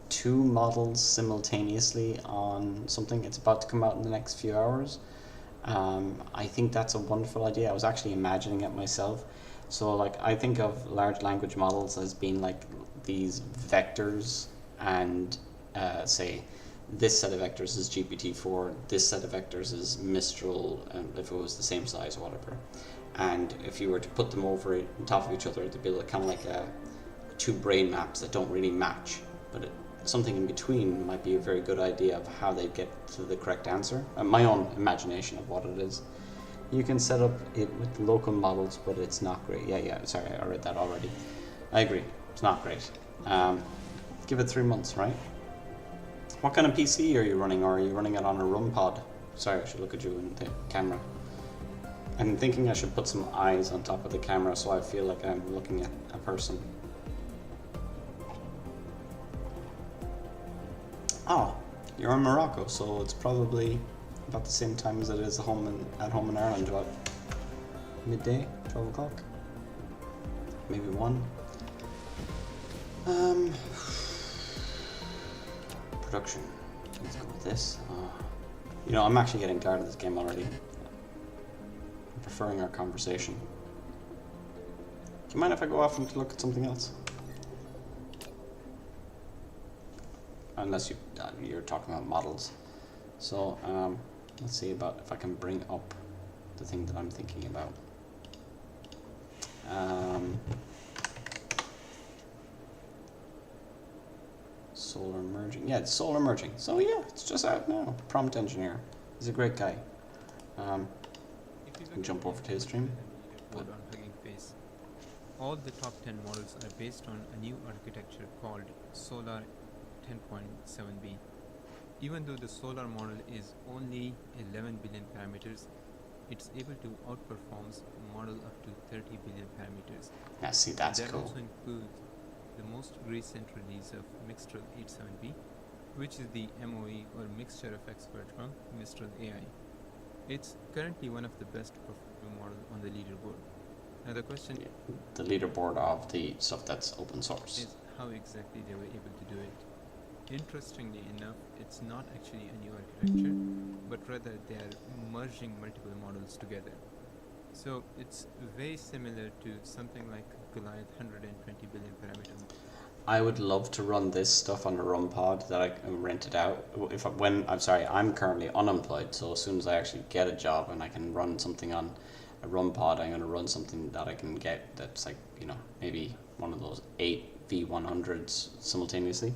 2 models simultaneously on something. It's about to come out in the next few hours. I think that's a wonderful idea. I was actually imagining it myself. So like, I think of large language models as being like these vectors, and say this set of vectors is GPT-4, this set of vectors is Mistral, if it was the same size or whatever. And if you were to put them over on top of each other, they'd be kind of like 2 brain maps that don't really match, but something in between might be a very good idea of how they get to the correct answer. My own imagination of what it is. You can set up it with local models, but it's not great. Yeah, sorry, I read that already. I agree, it's not great. Give it 3 months, right? What kind of PC are you running, or are you running it on a ROM pod? Sorry, I should look at you in the camera. I'm thinking I should put some eyes on top of the camera so I feel like I'm looking at a person. Oh, you're in Morocco, so it's probably about the same time as it is at home in Ireland, about midday, 12 o'clock, maybe 1. Production. Let's go with this. You know, I'm actually getting tired of this game already. I'm preferring our conversation. Do you mind if I go off and look at something else? Unless you're talking about models. So let's see about if I can bring up the thing that I'm thinking about. Solar merging. Yeah, it's solar merging. So yeah, it's just out now. Prompt engineer. He's a great guy. Can jump over to his stream. On Hugging Face. All the top 10 models are based on a new architecture called Solar 10.7b. Even though the solar model is only 11 billion parameters, it's able to outperform a model up to 30 billion parameters. Yeah, see, that's that cool. also includes the most recent release of Mixtral 87b, which is the MOE or Mixture of Expert from Mistral AI. It's currently one of the best performing models on the leaderboard. Now the question The leaderboard of the stuff that's open source. is how exactly they were able to do it. Interestingly enough, it's not actually a new architecture, but rather they are merging multiple models together. So it's very similar to something like Goliath 120 billion parameter model. I would love to run this stuff on a ROM pod that I can rent it out. I'm currently unemployed, so as soon as I actually get a job and I can run something on a ROM pod, I'm going to run something that I can get that's like, you know, maybe one of those 8 V100s simultaneously.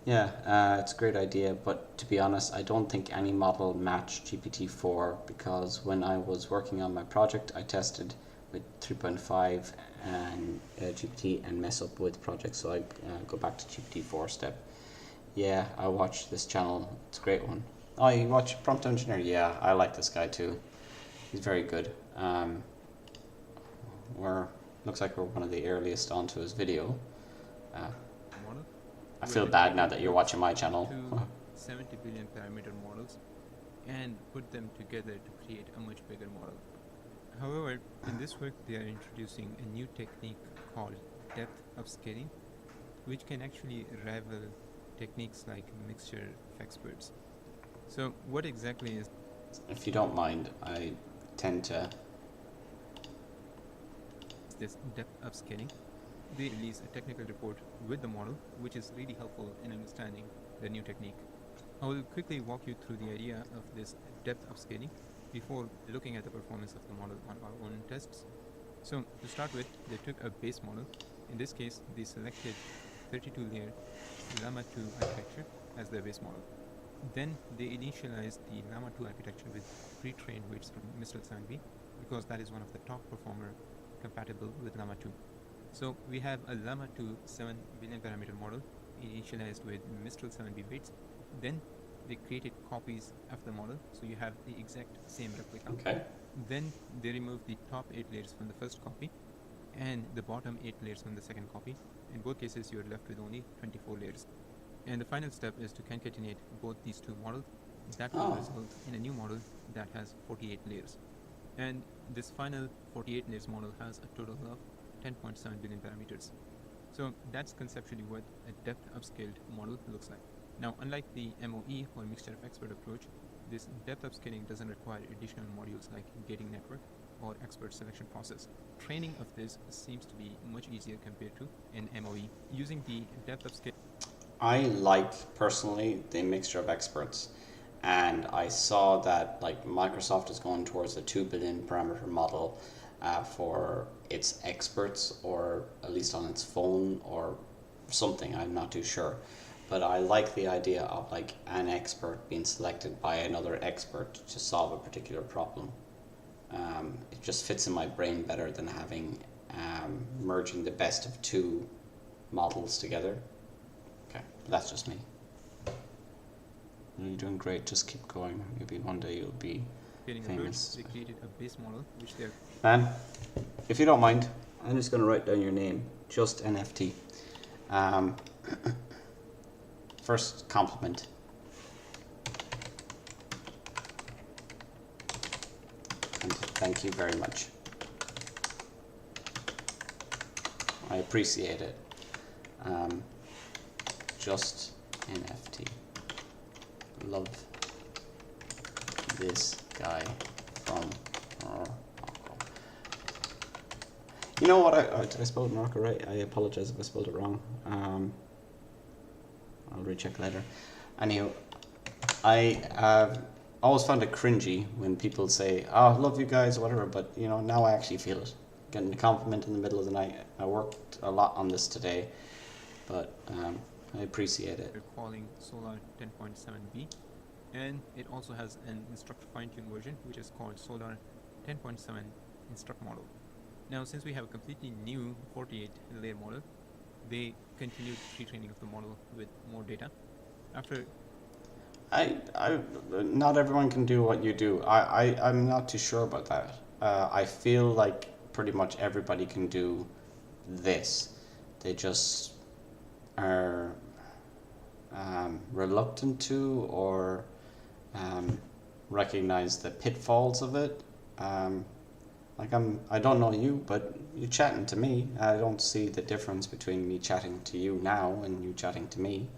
Yeah, it's a great idea, but to be honest, I don't think any model matched GPT-4 because when I was working on my project, I tested with 3.5 and GPT and mess up with projects, so I go back to GPT-4 step. Yeah, I watch this channel. It's a great one. Oh, you watch Prompt Engineer? Yeah, I like this guy too. He's very good. Looks like we're one of the earliest onto his video. Model I feel bad now that you're watching my channel. to 70 billion parameter models and put them together to create a much bigger model. However, in this work they are introducing a new technique called depth upscaling, which can actually rival techniques like mixture of experts. So what exactly is If you don't mind, I tend to... this depth upscaling? They release a technical report with the model, which is really helpful in understanding the new technique. I will quickly walk you through the idea of this depth upscaling before looking at the performance of the model on our own tests. So to start with, they took a base model. In this case, they selected 32-layer Llama 2 architecture as their base model. Then they initialized the Llama 2 architecture with pre-trained weights from Mistral 7b because that is one of the top performer compatible with Llama 2. So we have a Llama 2 7 billion parameter model initialized with Mistral 7b weights. Then they created copies of the model, so you have the exact same replica. Okay. Then they remove the top 8 layers from the first copy and the bottom 8 layers from the second copy. In both cases, you are left with only 24 layers. And the final step is to concatenate both these two models. That will result in a new model that has 48 layers. And this final 48 layers model has a total of 10.7 billion parameters. So that's conceptually what a depth upscaled model looks like. Now, unlike the MOE or mixture of expert approach, this depth upscaling doesn't require additional modules like gating network or expert selection process. Training of this seems to be much easier compared to an MOE. Using the depth upscaling, I like personally the mixture of experts, and I saw that like Microsoft is going towards a 2 billion parameter model for its experts, or at least on its phone or something. I'm not too sure, but I like the idea of like an expert being selected by another expert to solve a particular problem. It just fits in my brain better than having merging the best of two models together. Okay, that's just me. You're doing great. Just keep going. Maybe one day you'll be Getting a famous. merge, they created a base model which they're Man, if you don't mind, I'm just going to write down your name. Just NFT. First compliment. And thank you very much. I appreciate it. Just NFT. Love this guy from Morocco. You know what? Did I spell Morocco right? I apologize if I spelled it wrong. I'll recheck later. Anyhow, I always found it cringy when people say, "Oh, love you guys," or whatever. But you know, now I actually feel it. Getting a compliment in the middle of the night. I worked a lot on this today, but I appreciate it. calling Solar 10.7b, and it also has an instruct fine-tune version which is called Solar 10.7 instruct model. Now, since we have a completely new 48 layer model, they continued retraining of the model with more data. After Not everyone can do what you do. I'm not too sure about that. I feel like pretty much everybody can do this. They just are reluctant to, or recognize the pitfalls of it. I don't know you, but you're chatting to me. I don't see the difference between me chatting to you now and you chatting to me.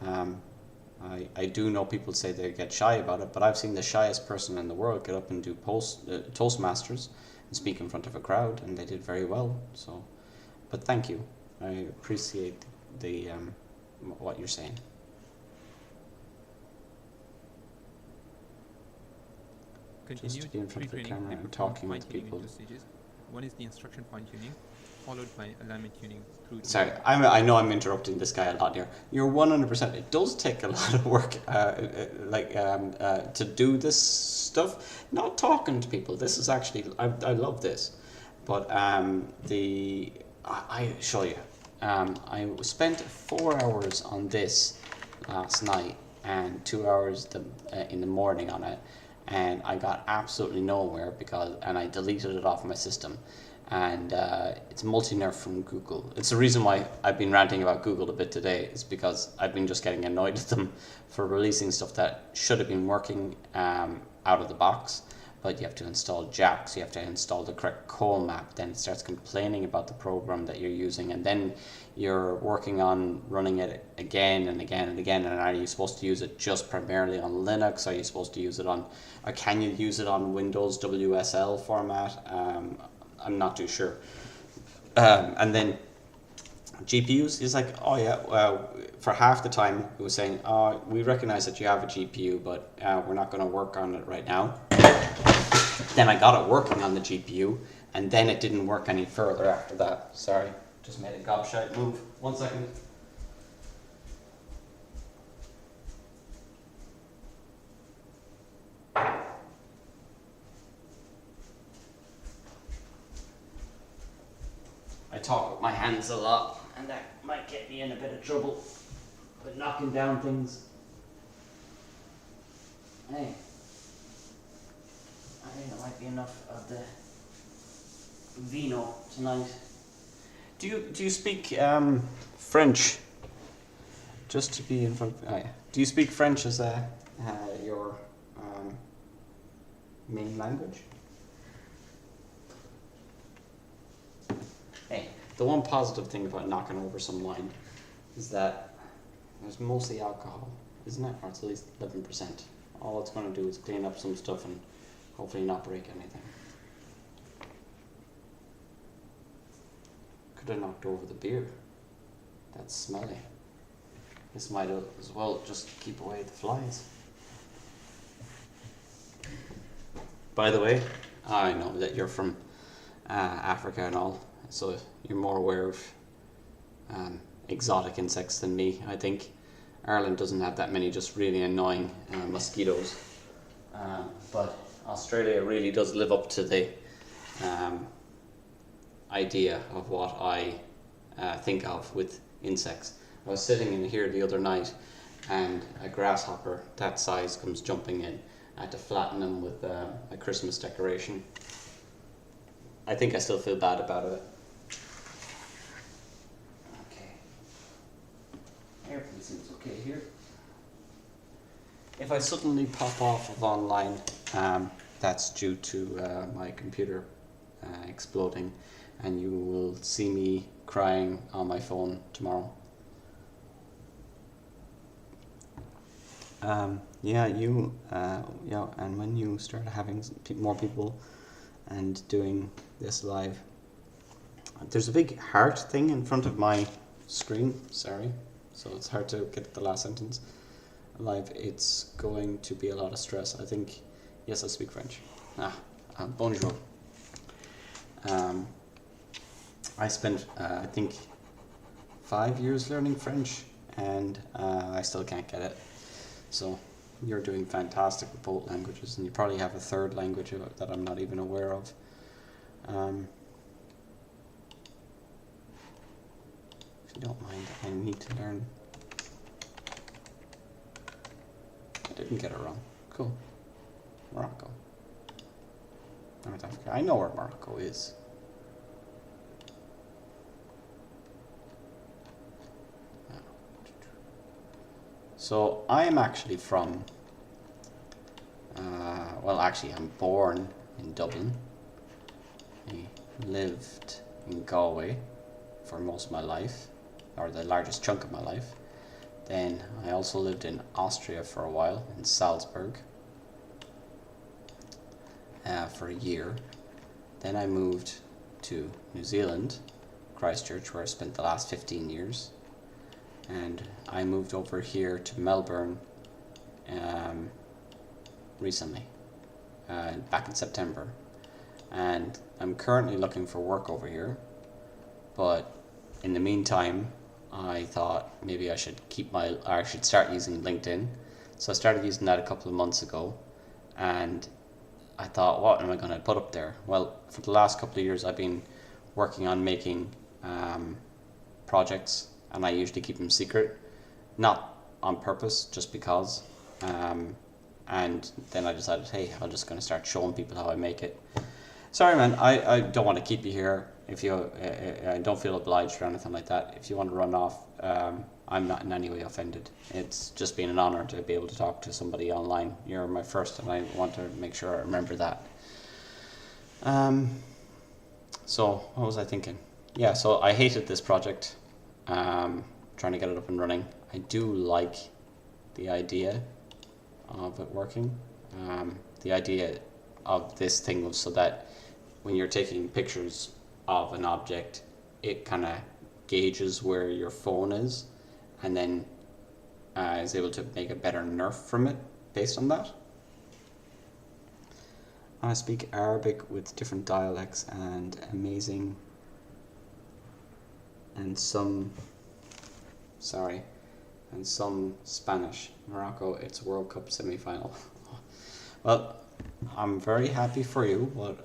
I do know people say they get shy about it, but I've seen the shyest person in the world get up and do Toastmasters and speak in front of a crowd, and they did very well. So, but thank you. I appreciate the what you're saying. Just to continued be in front of the retraining camera and and performed talking with fine-tuning people. in two stages. One is the instruction fine-tuning, followed by alignment tuning through. Sorry, I know I'm interrupting this guy a lot here. You're 100%. It does take a lot of work, to do this stuff. Not talking to people. This is actually I love this, but I show you. I spent 4 hours on this last night and 2 hours in the morning on it, and I got absolutely nowhere and I deleted it off my system. And it's multi-nerf from Google. It's the reason why I've been ranting about Google a bit today, is because I've been just getting annoyed at them for releasing stuff that should have been working out of the box. But you have to install JAX, you have to install the correct call map, then it starts complaining about the program that you're using, and then you're working on running it again and again and again. And are you supposed to use it just primarily on Linux? Are you supposed to use it on, or can you use it on Windows WSL format? I'm not too sure. And then GPUs is like, oh yeah, for half the time it was saying, oh, we recognize that you have a GPU, but we're not going to work on it right now. Then I got it working on the GPU, and then it didn't work any further after that. Sorry, just made a gobshite move. 1 second. I talk with my hands a lot, and that might get me in a bit of trouble with knocking down things. Hey, I think that might be enough of the vino tonight. Do you speak French? Just to be in front. Do you speak French as your main language? Hey, the one positive thing about knocking over some wine is that there's mostly alcohol, isn't it? Or it's at least 11%. All it's going to do is clean up some stuff and hopefully not break anything. Could have knocked over the beer. That's smelly. This might as well just keep away the flies. By the way, I know that you're from Africa and all, so you're more aware of exotic insects than me, I think. Ireland doesn't have that many just really annoying mosquitoes. But Australia really does live up to the idea of what I think of with insects. I was sitting in here the other night and a grasshopper that size comes jumping in. I had to flatten him with a Christmas decoration. I think I still feel bad about it. Okay. Everything seems okay here. If I suddenly pop off of online, that's due to my computer exploding, and you will see me crying on my phone tomorrow. And when you start having more people and doing this live, there's a big heart thing in front of my screen, sorry, so it's hard to get the last sentence. Live, it's going to be a lot of stress. I think, yes, I speak French. Bonjour. I spent, I think, 5 years learning French, and I still can't get it. So you're doing fantastic with both languages, and you probably have a third language that I'm not even aware of. If you don't mind, I need to learn. I didn't get it wrong. Cool. Morocco. North Africa. I know where Morocco is. So I am actually from, I'm born in Dublin. I lived in Galway for most of my life, or the largest chunk of my life. Then I also lived in Austria for a while, in Salzburg, for a year. Then I moved to New Zealand, Christchurch, where I spent the last 15 years. And I moved over here to Melbourne recently, back in September. And I'm currently looking for work over here, but in the meantime, I thought maybe I should start using LinkedIn. So I started using that a couple of months ago, and I thought, what am I going to put up there? Well, for the last couple of years, I've been working on making projects, and I usually keep them secret, not on purpose, just because. And then I decided, hey, I'm just going to start showing people how I make it. Sorry, man, I don't want to keep you here. If you, I don't feel obliged or anything like that. If you want to run off, I'm not in any way offended. It's just been an honor to be able to talk to somebody online. You're my first, and I want to make sure I remember that. So what was I thinking? Yeah, so I hated this project. Trying to get it up and running. I do like the idea of it working. The idea of this thing was so that when you're taking pictures of an object, it kind of gauges where your phone is, and then is able to make a better nerf from it based on that. I speak Arabic with different dialects and some Spanish. Morocco, it's World Cup semi-final. Well, I'm very happy for you, but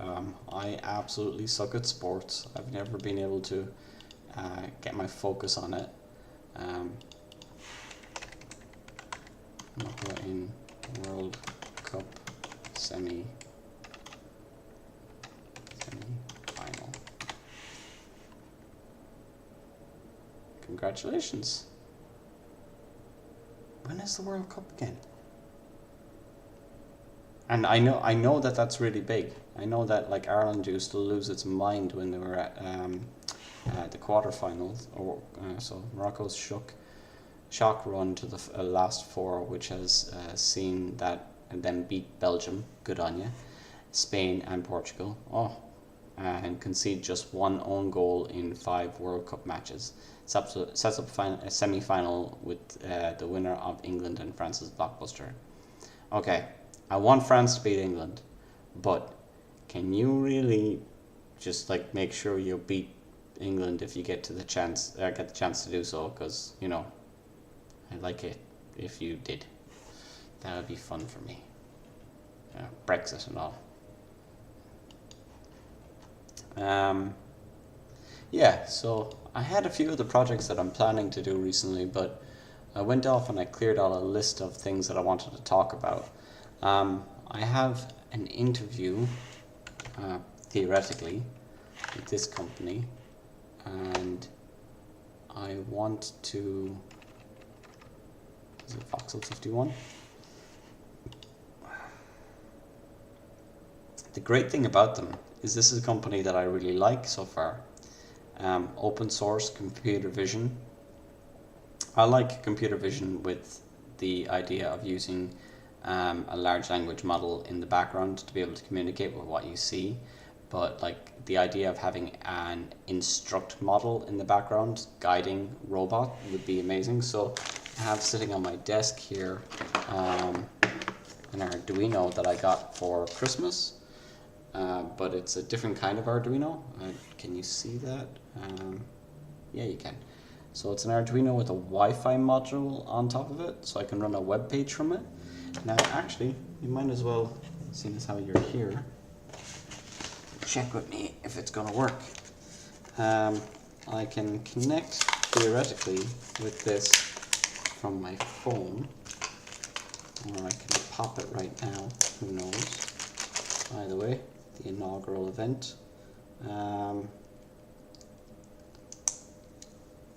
I absolutely suck at sports. I've never been able to get my focus on it. Morocco in World Cup semi-final. Congratulations. When is the World Cup again? And I know that that's really big. I know that like Ireland used to lose its mind when they were at the quarterfinals. So Morocco's shock run to the last four, which has seen that and then beat Belgium. Good on you. Spain and Portugal. And concede just one own goal in 5 World Cup matches. Sets up a semi-final with the winner of England and France's blockbuster. Okay, I want France to beat England, but can you really just like make sure you beat England if you get the chance to do so? Because I like it. if you did. That would be fun for me. Brexit and all. Yeah, so I had a few of the projects that I'm planning to do recently, but I went off and I cleared out a list of things that I wanted to talk about. I have an interview, theoretically, with this company, and I want to... Is it Voxel 51? The great thing about them is this is a company that I really like so far. Open source computer vision. I like computer vision with the idea of using a large language model in the background to be able to communicate with what you see, but like the idea of having an instruct model in the background guiding robot would be amazing. So I have sitting on my desk here an Arduino that I got for Christmas, but it's a different kind of Arduino. Can you see that? Yeah, you can. So it's an Arduino with a Wi-Fi module on top of it, so I can run a web page from it. Now, actually, you might as well, seeing as how you're here, check with me if it's going to work. I can connect theoretically with this from my phone, or I can pop it right now. Who knows? By the way, the inaugural event.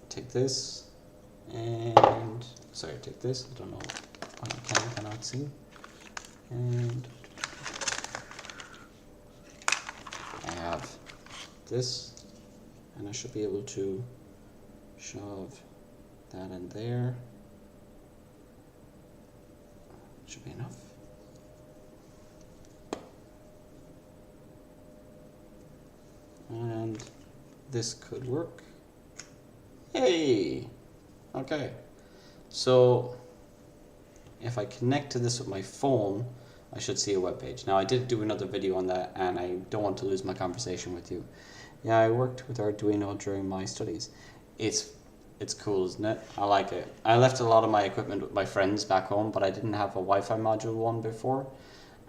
Take this, and sorry, take this. I don't know what I cannot see, and I have this, and I should be able to shove that in there. Should be enough. And this could work. Hey! Okay. So if I connect to this with my phone, I should see a web page. Now I did do another video on that, and I don't want to lose my conversation with you. Yeah, I worked with Arduino during my studies. It's cool, isn't it? I like it. I left a lot of my equipment with my friends back home, but I didn't have a Wi-Fi module one before,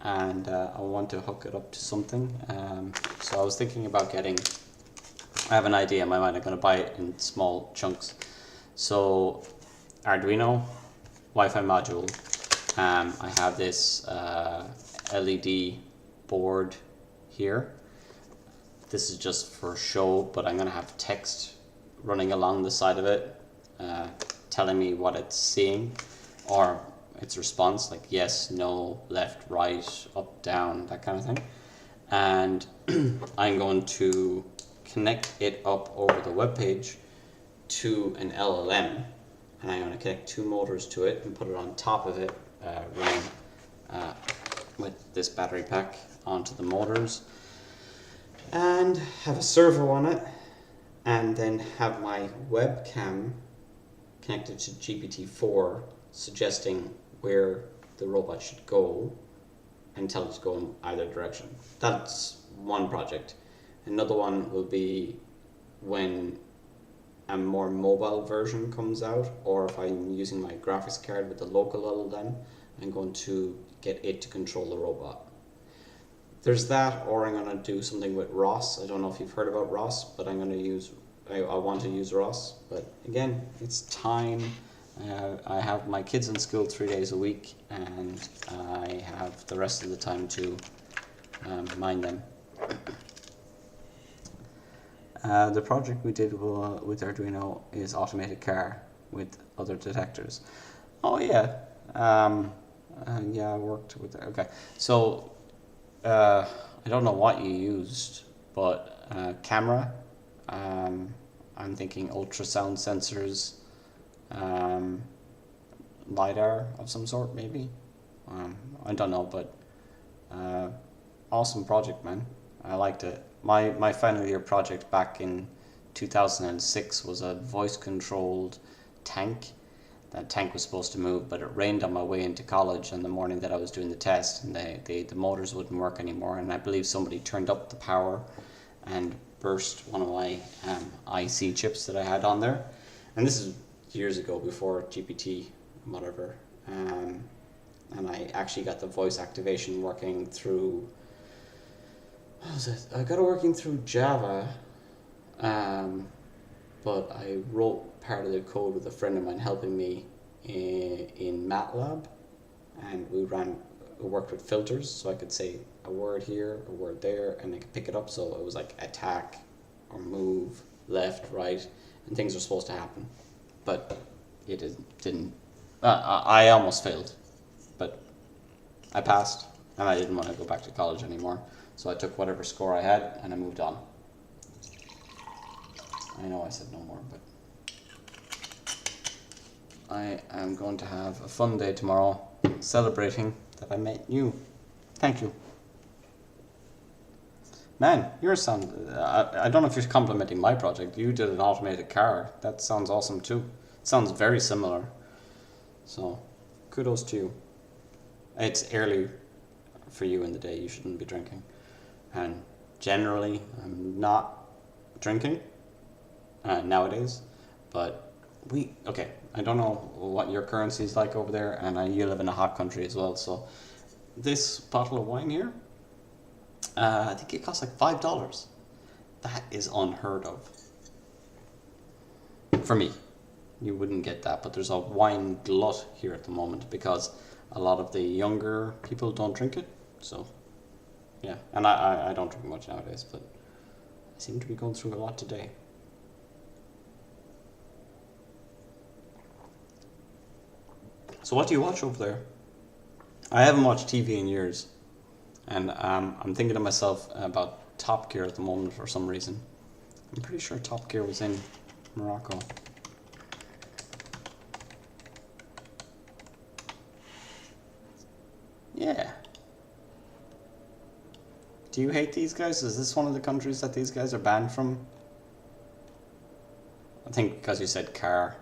and I want to hook it up to something. So I was thinking about getting... I have an idea in my mind. I'm going to buy it in small chunks. So Arduino, Wi-Fi module. I have this LED board here. This is just for show, but I'm going to have text running along the side of it, telling me what it's seeing, or its response, like yes, no, left, right, up, down, that kind of thing. And I'm going to connect it up over the web page to an LLM, and I'm going to connect two motors to it and put it on top of it, running with this battery pack onto the motors, and have a servo on it, and then have my webcam connected to GPT-4 suggesting where the robot should go and tell it to go in either direction. That's one project. Another one will be when a more mobile version comes out, or if I'm using my graphics card with the local LLM, I'm going to get it to control the robot. There's that, or I'm going to do something with ROS. I don't know if you've heard about ROS, but I'm going to use, I want to use ROS. But again, it's time. I have my kids in school 3 days a week, and I have the rest of the time to mind them. The project we did with Arduino is automated car with other detectors. Oh yeah, yeah, I worked with. Okay, so I don't know what you used, but camera. I'm thinking ultrasound sensors, LiDAR of some sort, maybe. I don't know, but awesome project, man. I liked it. My final year project back in 2006 was a voice-controlled tank. That tank was supposed to move, but it rained on my way into college on the morning that I was doing the test, and the motors wouldn't work anymore, and I believe somebody turned up the power and burst one of my IC chips that I had on there. And this is years ago, before GPT whatever. And I actually got the voice activation working through, what was it? I got it working through Java, but I wrote part of the code with a friend of mine helping me in MATLAB, and we worked with filters, so I could say a word here, a word there, and I could pick it up. So it was like attack or move, left, right, and things were supposed to happen, but it didn't. I almost failed, but I passed, and I didn't want to go back to college anymore. So I took whatever score I had and I moved on. I know I said no more, but I am going to have a fun day tomorrow celebrating that I met you. Thank you. Man, yours sound... I don't know if you're complimenting my project. You did an automated car. That sounds awesome too. It sounds very similar. So, kudos to you. It's early for you in the day. You shouldn't be drinking. And generally, I'm not drinking nowadays. But okay, I don't know what your currency is like over there. And you live in a hot country as well. So, this bottle of wine here, I think it costs like $5. That is unheard of. For me. You wouldn't get that, but there's a wine glut here at the moment because a lot of the younger people don't drink it. So, yeah. And I don't drink much nowadays, but I seem to be going through a lot today. So what do you watch over there? I haven't watched TV in years. And I'm thinking to myself about Top Gear at the moment for some reason. I'm pretty sure Top Gear was in Morocco. Yeah. Do you hate these guys? Is this one of the countries that these guys are banned from? I think because you said car.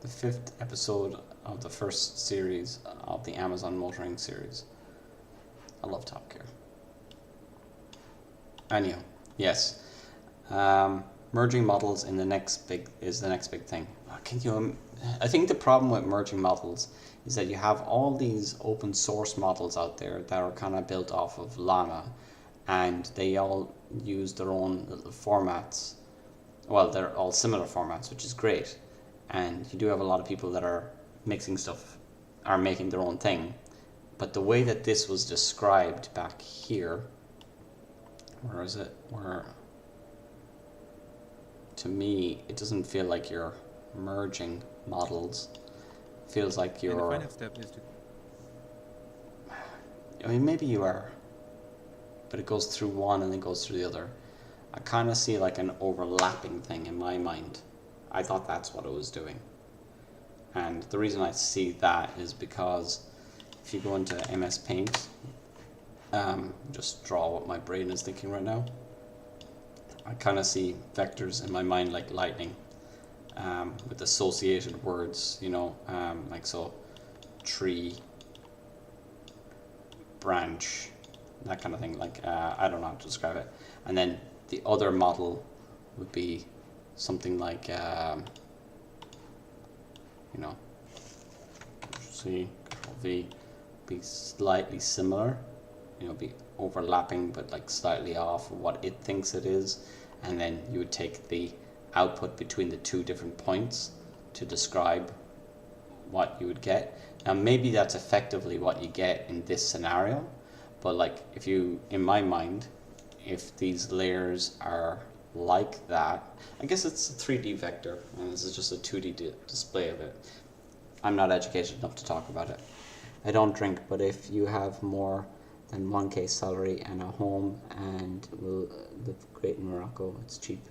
The 5th episode of the first series of the Amazon motoring series. I love Top Gear. Anyhow, yes. Merging models is the next big thing. I think the problem with merging models is that you have all these open source models out there that are kind of built off of Llama, and they all use their own little formats. Well, they're all similar formats, which is great. And you do have a lot of people that are making their own thing. But the way that this was described back here, where is it? To me, it doesn't feel like you're merging models. It feels like you're... And the final step is to... I mean, maybe you are. But it goes through one and then goes through the other. I kind of see like an overlapping thing in my mind. I thought that's what it was doing. And the reason I see that is because if you go into MS Paint, just draw what my brain is thinking right now. I kind of see vectors in my mind like lightning, with associated words, you know, like so, tree, branch, that kind of thing. Like I don't know how to describe it. And then the other model would be something like, you know, C, Control V, be slightly similar, you know, be overlapping but like slightly off of what it thinks it is, and then you would take the output between the two different points to describe what you would get. Now maybe that's effectively what you get in this scenario, but like if you, in my mind, if these layers are like that, I guess it's a 3D vector and this is just a 2D display of it. I'm not educated enough to talk about it. I don't drink, but if you have more than 1k salary and a home and will live great in Morocco, it's cheap.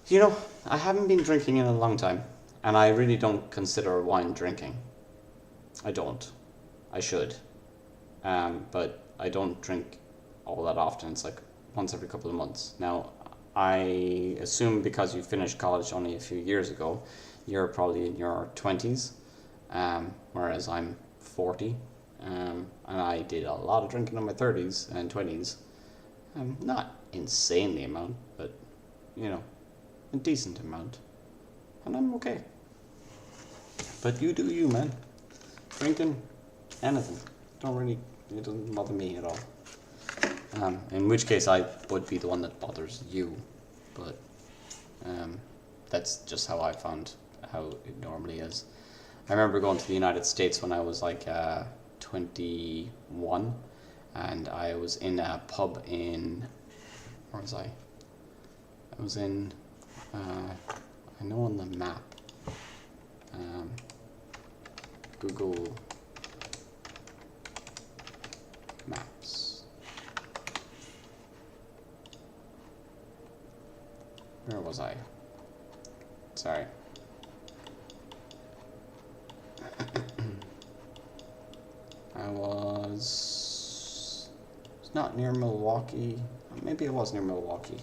You know, I haven't been drinking in a long time, and I really don't consider wine drinking. I don't. I should. But I don't drink all that often. It's like once every couple of months. Now, I assume because you finished college only a few years ago, you're probably in your 20s, whereas I'm 40. And I did a lot of drinking in my 30s and 20s. Not insanely amount, but, you know, a decent amount. And I'm okay. But you do you, man. Drinking, anything. Don't really, it doesn't bother me at all. In which case I would be the one that bothers you. But that's just how I found how it normally is. I remember going to the United States when I was like 21, and I was in a pub in, where was I? I was in, I know on the map, Google Maps. Where was I? Sorry. It's not near Milwaukee. Maybe it was near Milwaukee.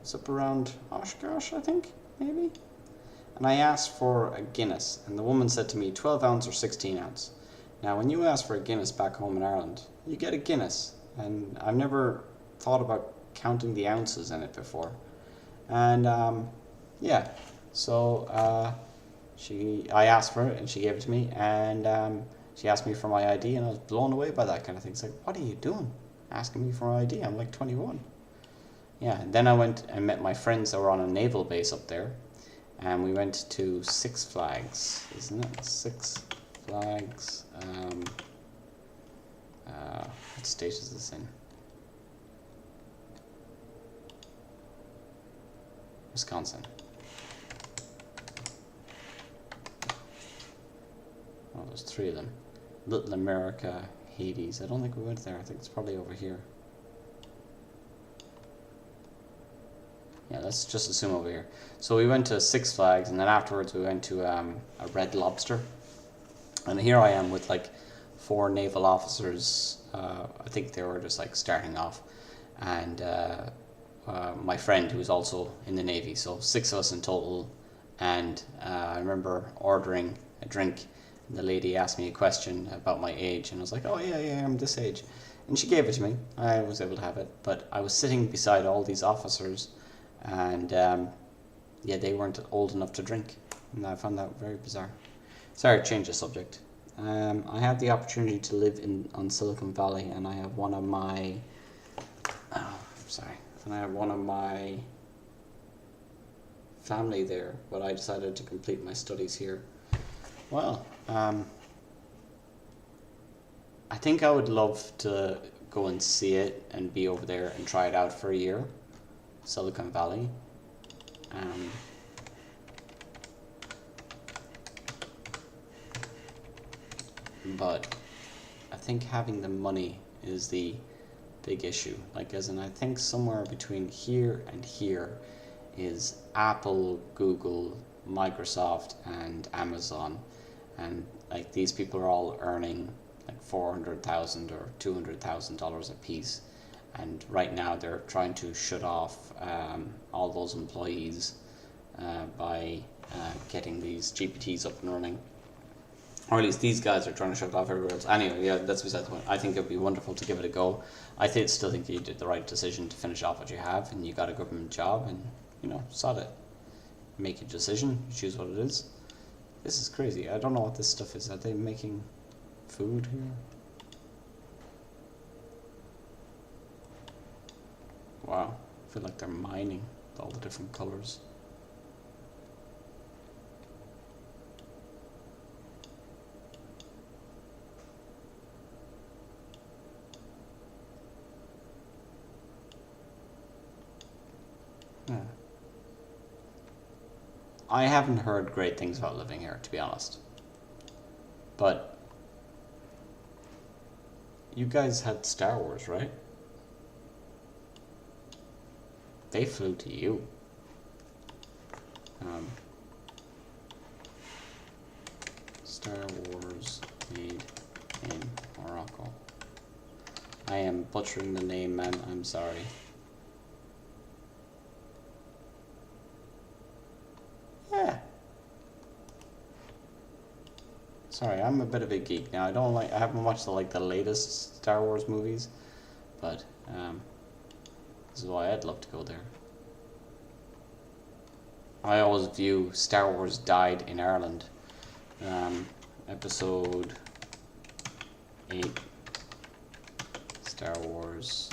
It's up around Oshkosh, I think, maybe? And I asked for a Guinness, and the woman said to me 12 ounce or 16 ounce. Now, when you ask for a Guinness back home in Ireland, you get a Guinness, and I've never thought about counting the ounces in it before. And yeah, so I asked for it, and she gave it to me, and she asked me for my ID, and I was blown away by that kind of thing. It's like, what are you doing? Asking me for my ID? I'm like 21. Yeah, and then I went and met my friends that were on a naval base up there, and we went to Six Flags, isn't it? Six Flags. What state is this in? Wisconsin. Oh, there's 3 of them. Little America, Hades. I don't think we went there. I think it's probably over here. Yeah, let's just assume over here. So we went to Six Flags, and then afterwards we went to a Red Lobster. And here I am with like 4 naval officers. I think they were just like starting off. And my friend who was also in the Navy. So 6 of us in total. And I remember ordering a drink. And the lady asked me a question about my age. And I was like, oh yeah, I'm this age. And she gave it to me. I was able to have it. But I was sitting beside all these officers. And yeah, they weren't old enough to drink, and I found that very bizarre. Sorry, change the subject. I have the opportunity to live on Silicon Valley, and I have one of my family there, but I decided to complete my studies here. Well, I think I would love to go and see it and be over there and try it out for a year. Silicon Valley. But I think having the money is the big issue. Like, as in, I think somewhere between here and here is Apple, Google, Microsoft, and Amazon. And like, these people are all earning like $400,000 or $200,000 a piece. And right now they're trying to shut off all those employees by getting these GPTs up and running. Or at least these guys are trying to shut off everywhere else. Anyway, yeah, that's beside the point. I think it would be wonderful to give it a go. I still think you did the right decision to finish off what you have, and you got a government job, and, you know, sod it. Make a decision, choose what it is. This is crazy. I don't know what this stuff is. Are they making food here? Wow, I feel like they're mining all the different colors. Yeah. I haven't heard great things about living here, to be honest. But you guys had Star Wars, right? They flew to you. Star Wars made in Morocco. I am butchering the name, man. I'm sorry. Yeah. Sorry, I'm a bit of a geek now. I haven't watched the latest Star Wars movies, but this is why I'd love to go there. I always view Star Wars died in Ireland. Episode 8, Star Wars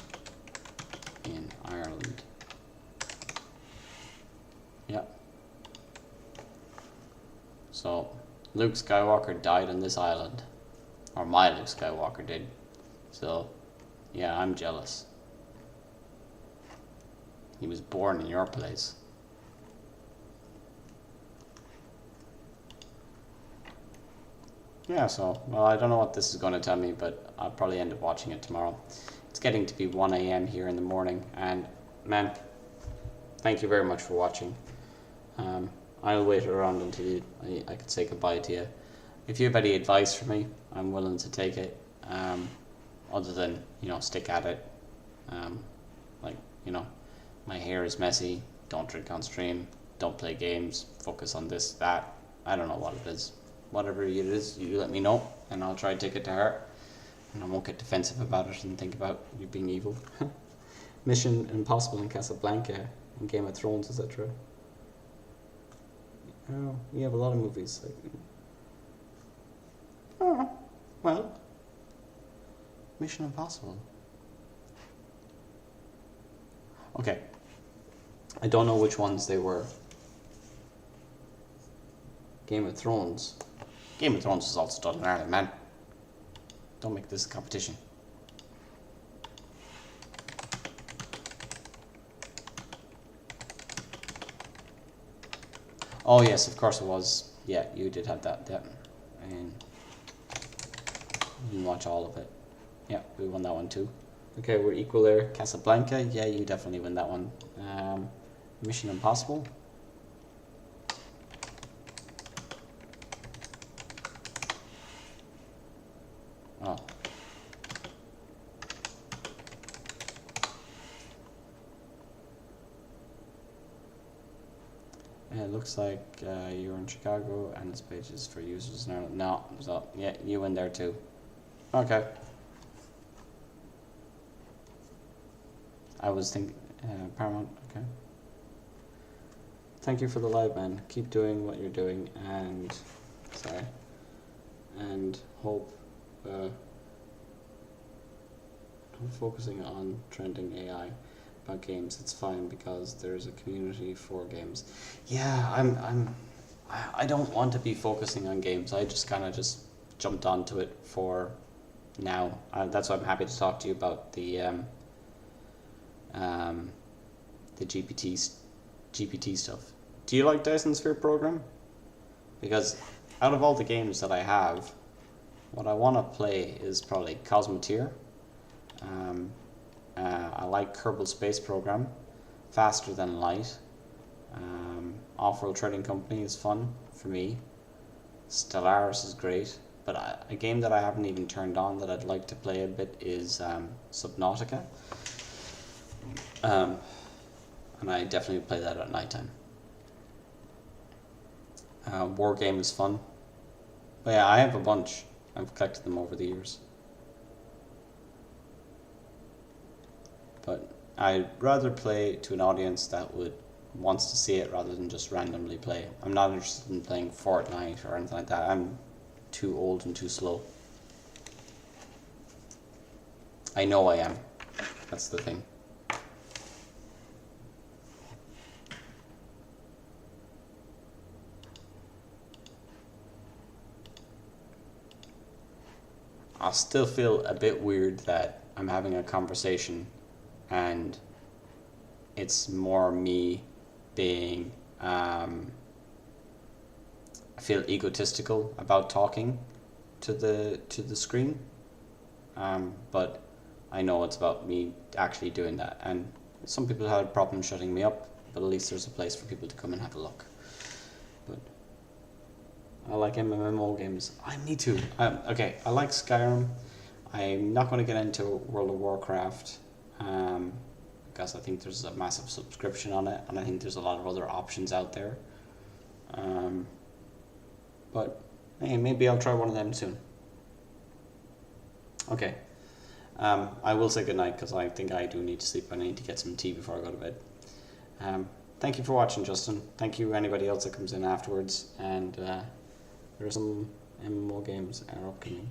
in Ireland. Yep. So, Luke Skywalker died on this island. Or my Luke Skywalker did. So, yeah, I'm jealous. He was born in your place. Yeah, so, well, I don't know what this is going to tell me, but I'll probably end up watching it tomorrow. It's getting to be 1 a.m. here in the morning, and, man, thank you very much for watching. I'll wait around until I can say goodbye to you. If you have any advice for me, I'm willing to take it, other than, stick at it. Like, my hair is messy, don't drink on stream, don't play games, focus on this, that. I don't know what it is. Whatever it is, you let me know, and I'll try to take it to heart. And I won't get defensive about it and think about you being evil. Mission Impossible in Casablanca and Game of Thrones, etc. Oh, we have a lot of movies. Oh, well. Mission Impossible. Okay. I don't know which ones they were. Game of Thrones. Game of Thrones is also done in Ireland, man. Don't make this a competition. Oh yes, of course it was. Yeah, you did have that. Yeah, and you didn't watch all of it. Yeah, we won that one too. Okay, we're equal there. Casablanca. Yeah, you definitely win that one. Mission Impossible. Oh. It looks like you're in Chicago and this page is for users now. No, so yeah, you win there too. Okay. I was thinking Paramount. Okay. Thank you for the live, man. Keep doing what you're doing, and hope. I'm focusing on trending AI about games. It's fine because there's a community for games. Yeah, I don't want to be focusing on games. I just kind of jumped onto it for now. That's why I'm happy to talk to you about the GPT stuff. Do you like Dyson Sphere program? Because out of all the games that I have, what I want to play is probably Cosmoteer. I like Kerbal Space Program, Faster Than Light. Off-Road Trading Company is fun for me. Stellaris is great, but a game that I haven't even turned on that I'd like to play a bit is Subnautica. And I definitely play that at nighttime. War Game is fun. But yeah, I have a bunch. I've collected them over the years. But I'd rather play to an audience that wants to see it rather than just randomly play. I'm not interested in playing Fortnite or anything like that. I'm too old and too slow. I know I am. That's the thing. I still feel a bit weird that I'm having a conversation and it's more me being I feel egotistical about talking to the screen, but I know it's about me actually doing that, and some people had a problem shutting me up, but at least there's a place for people to come and have a look. But I like MMO games. Me too. Okay, I like Skyrim. I'm not going to get into World of Warcraft because I think there's a massive subscription on it, and I think there's a lot of other options out there. But hey, maybe I'll try one of them soon. Okay. I will say goodnight because I think I do need to sleep and I need to get some tea before I go to bed. thank you for watching, Justin. Thank you anybody else that comes in afterwards. And there are some MMO games that are upcoming.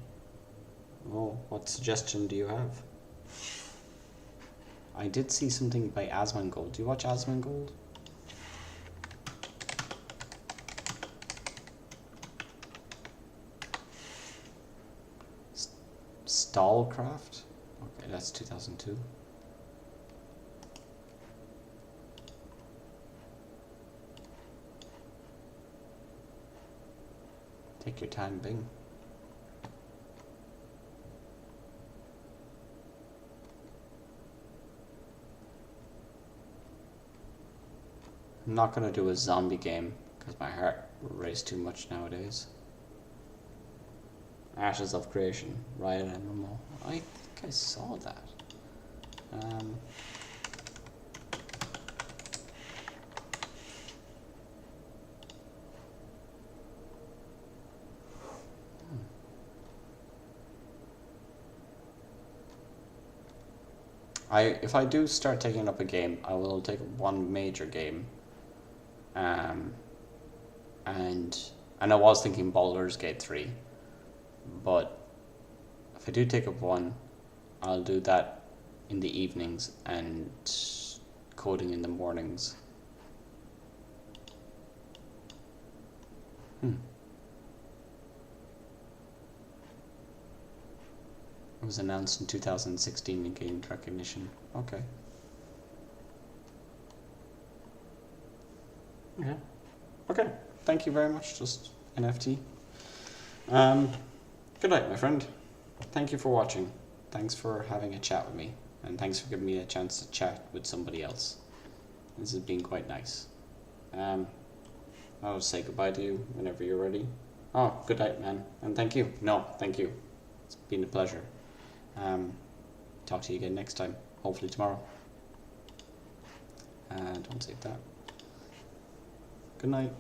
Oh, what suggestion do you have? I did see something by Asmongold. Do you watch Asmongold? Stallcraft? Okay, that's 2002. Take your time, Bing. I'm not gonna do a zombie game because my heart will race too much nowadays. Ashes of Creation, Riot MMO. I think I saw that. If I do start taking up a game, I will take one major game. And I was thinking Baldur's Gate 3, but if I do take up one, I'll do that in the evenings and coding in the mornings. It was announced in 2016 and gained recognition. Okay. Yeah. Okay. Thank you very much. Just NFT. Good night, my friend. Thank you for watching. Thanks for having a chat with me. And thanks for giving me a chance to chat with somebody else. This has been quite nice. I'll say goodbye to you whenever you're ready. Oh, good night, man. And thank you. No, thank you. It's been a pleasure. Talk to you again next time. Hopefully tomorrow. Don't save that. Good night.